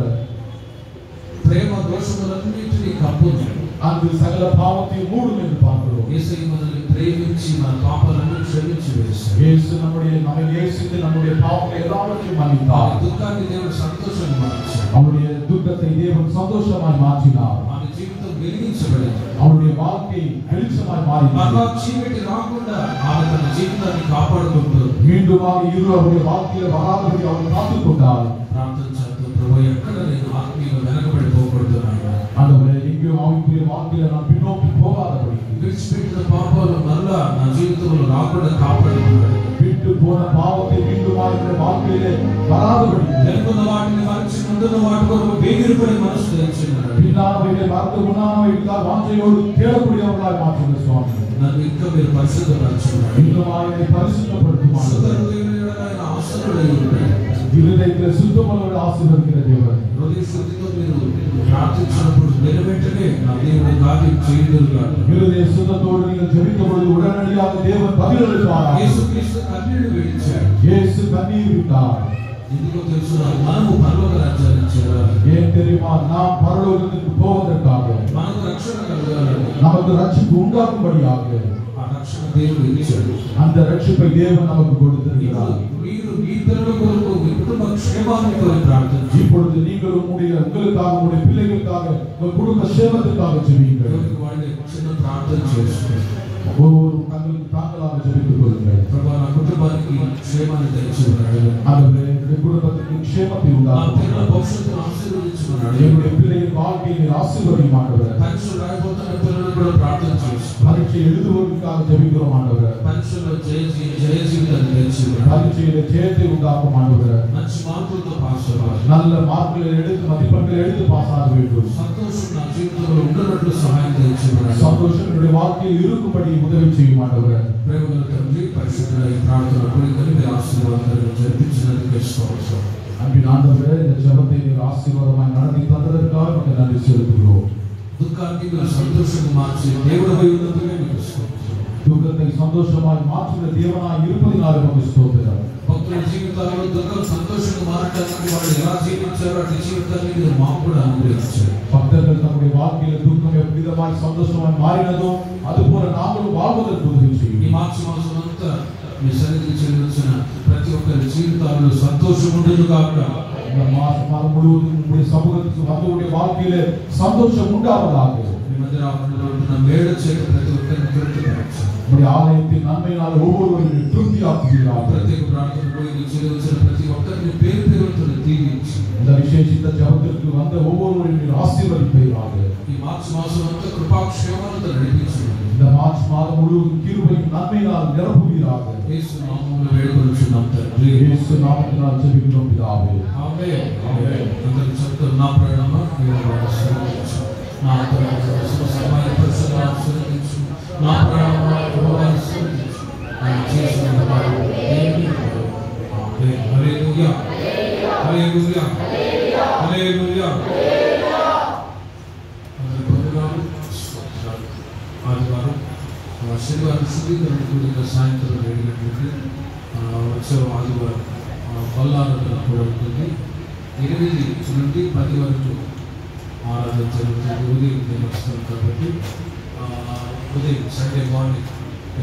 ప్రేమ దోషములన్నిటినీ కప్పును. அங்கு சகல பாவத்தையும் மூடும் என்று பார்க்கிறோம். యేసయ్య మనల్ని ప్రేమించి మన పాపాలను క్షమించి వేశాడు. இயேசு நம்மை நேசித்து நம்முடைய பாவங்களை எல்லாவற்றையும் மன்னித்தார். దుఃఖాన్ని దేవుడు సంతోషంగా మార్చాడు. அவருடைய துக்கத்தை தேவன் சந்தோஷமாய் மாற்றினார். మన జీవితం వెలిగించబడింది. அவருடைய வாழ்க்கை வெளிச்சமாய் மாறினார். మరలా చీకటి రాకుండా ఆమె తన జీవితాన్ని కాపాడుకుంటూ மீண்டுமாக இருள் அவருடைய வாழ்க்கையில வராதபடி அவர் காத்துக் கொண்டார். ప్రార్థన చేస్తూ, ప్రభు, ఎక్కడ నేను ఆత్మీయంగా వెనకబడిపోకూడదు నాయన. ஆண்டவரே, எங்கேயும் ஆவிக்குரிய வாழ்க்கையில நான் பின்னோக்கி போகாதபடி విడిచిపెట్టిన పాపాలు మరలా నా జీవితంలో రాకుండా కాపాడుకున్నాడు. விட்டு போன பாவத்தை மீண்டுமாக என்னுடைய வாழ்க்கையிலே வராதபடி వెనుకున్న వాటిని మరచి ముందున్న వాటి కొరకు వేగిరిపడే మనసు దయచేయండి. பின்னானவைகளை பார்க்க முன்னானவைகளால் வாஞ்சையோடு தேடக்கூடியவர்களாய் மாற்றுங்க சுவாமி. నన్ను ఇంకా మీరు పరిశుద్ధపరచండి. இன்னும் என்னை பரிசுத்தப்படுத்தும் இருதயத்தில் சுத்தமுள்ள ஆசீர்வதிக்கிற தேவன். హృదయ శుద్ధితో మీరు ప్రార్థించినప్పుడు వెంటనే నా దేవుడు కార్యం చేయగలుగుతాడు. இருதய சுத்தத்தோடு நீங்கள் ஜெபித்த பொழுது உடனடியாக தேவன் பதிலளிப்பார். యేసుక్రీస్తు కన్నీరు విడిచాడు. இயேசு கண்ணீர் விட்டார். ఎందుకో తెలుసు, మనము పరలోక రాజ్యానికి చేరాలి. ஏன் தெரியுமா? நாம் பரலோகத்துக்கு போவதற்காக, మనకు రక్షణ కలగాలని, நமக்கு ரட்சிப்பு உண்டாகும்படியாக ఆ రక్షణ దేవుడు ఇచ్చాడు. அந்த ரட்சிப்பை தேவன் நமக்கு கொடுத்திருக்கிறார். మీరు మీ పిల్లల కొరకు, మీ కుటుంబ క్షేమాన్ని కొరకు ప్రార్థించండి. இப்பொழுது நீங்கள் உங்களுக்காக, உங்களுடைய பிள்ளைகளுக்காக, உங்கள் குடும்ப சேமத்துக்காக ஜெபியுங்கள். వాళ్ళే చిన్న ప్రార్థన చేసుకోండి. ஒவ்வொரு தங்களுக்கு தாங்களாக ஜெபித்துக் கொள்ளுங்கள். ప్రభా, నా కుటుంబానికి క్షేమాన్ని దయచేయమన్నాడు. ஆண்டவரே, என்னுடைய குடும்பத்துக்கு క్షేమத்தை నా உண்டாக்குங்கள். పిల్లల భవిష్యత్తును ఆశీర్వదించమన్నాడు. என்னுடைய பிள்ளையின் வாழ்க்கையை நீர் ஆசீர்வதியும் ஆண்டவரே. పరీక్షలు రాయబోతున్న పిల్లలు కూడా ప్రార్థన చేసుకోండి. பரீட்சை எழுதுவதற்காக ஜெபிக்கிறோம் ஆண்டவரே. పరీక్షలో జయ జీవితాన్ని దయచేయమన్నాడు. பரீட்சையில ஜெயத்தை உண்டாக்கும் ஆண்டவரே. మంచి మార్కులతో పాస్ అవ్వాలి. நல்ல மார்க்குகளை எடுத்து, மதிப்பெண்களை எடுத்து பாஸ் ஆக வேண்டும். సంతోషం నా జీవితంలో ఉండనట్లు సహాయం దయచేయమన్నాడు. சந்தோஷம் என்னுடைய வாழ்க்கையில் இருக்கும்படி உதவி செய்யும் ஆண்டவரே. ప్రేమగల తండ్రి, పరిశుద్ధుల ఈ ప్రార్థన కోరికని మీరు ఆశీర్వాదాలను జరిపించినందుకు స్తోత్రం. அன்பின் ஆண்டவரே, இந்த ஜெபத்தை நீர் ஆசீர்வாதமாய் நடத்தி தந்ததற்காக உமக்கு நன்றி செலுத்துகிறோம். దుఃఖాన్ని మీరు సంతోషంగా మార్చి దేవుడై ఉన్నందుకే మీకు స్తోత్రం. துக்கத்தை சந்தோஷமாய் மாற்றுகிற தேவனாய் இருப்பதினால் உமக்கு ஸ்தோத்திரம். భక్తుల జీవితాల్లో దుఃఖం సంతోషంగా మారడానికి వాళ్ళు ఎలా జీవించారో అటు జీవితాన్ని మీరు మాకు కూడా అనుగ్రహించారు. பக்தர்கள் தம்முடைய வாழ்க்கையில துக்கம் எவ்விதமாய் சந்தோஷமாய் மாறினதோ அதுபோல நாங்களும் வாழ்வதற்கு உதவி ఈ செய்யும். మార్చి మాసం అంతా మీ సన్నిధికి చెల్లించిన ప్రతి ఒక్కరి జీవితాల్లో సంతోషం ఉండదు కాక, இந்த மாதம் முழுவதும் உங்களுடைய சமூகத்துக்கு வந்தவருடைய வாழ்க்கையில சந்தோஷம் உண்டாவதாக. మీ మందిరాలలో ఉంటున్న మేడ చేత ప్రతి ఒక్కరిని తృప్తిపరచండి. உங்களுடைய ஆலயத்தின் நன்மையினால் ஒவ்வொருவரையும் திருப்தியாக்குவீராக. ప్రత్యేక ప్రార్థనలో ఇది చెల్లించిన ప్రతి ఒక్కరిని పేరు పేరుతో దీవించి இந்த விசேஷித்த ஜெபத்திற்கு வந்த ஒவ்வொருவரையும் நீர் ஆசீர்வதிப்பீராக. ఈ మార్చి మాసం అంతా కృపాక్షేమాలతో నడిపించండి. இந்த மார்ச் மாதம் முழுவதும் கிருபையும் நன்மையினால் நிரப்புவீராக. యేసు నామములో వేడుకొనుచున్నాం తండ్రి. இயேசு நாமத்தினால் ஜெபிக்கிறோம் பிதாவே. ఆమేన్. ఆమేన్. అందరూ చెప్తారు, నా ప్రాణమా యెహోవాను ఆశీర్వదించు, నా ఆత్మను సమాయ పరిశుద్ధ ఆశీర్వదించు, నా ప్రాణమా యెహోవాను ఆశీర్వదించు, ఆయన చేసిన ఉపకారం ఏమీ లేదు. ఆమేన్. హల్లెలూయా, హల్లెలూయా, హల్లెలూయా. అందరూ పొందుగాను. ఆదివారం శనివారం శుద్ధీకరణ కూడిక సాయంత్రం 7 గంటలకి, వచ్చే ఆదివారం పల్లారంలో కూడా ఉంటుంది. 8 నుండి 10 వరకు ఆరాధన జరుగుతుంది. ఉదయం దేవస్థానం కాబట్టి ఉదయం సండే మార్నింగ్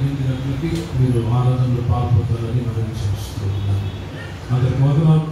8 గంటలకి మీరు ఆరాధనలో పాల్గొంటారని మనం చేస్తూ ఉన్నాం. అందరికి వందనాలు.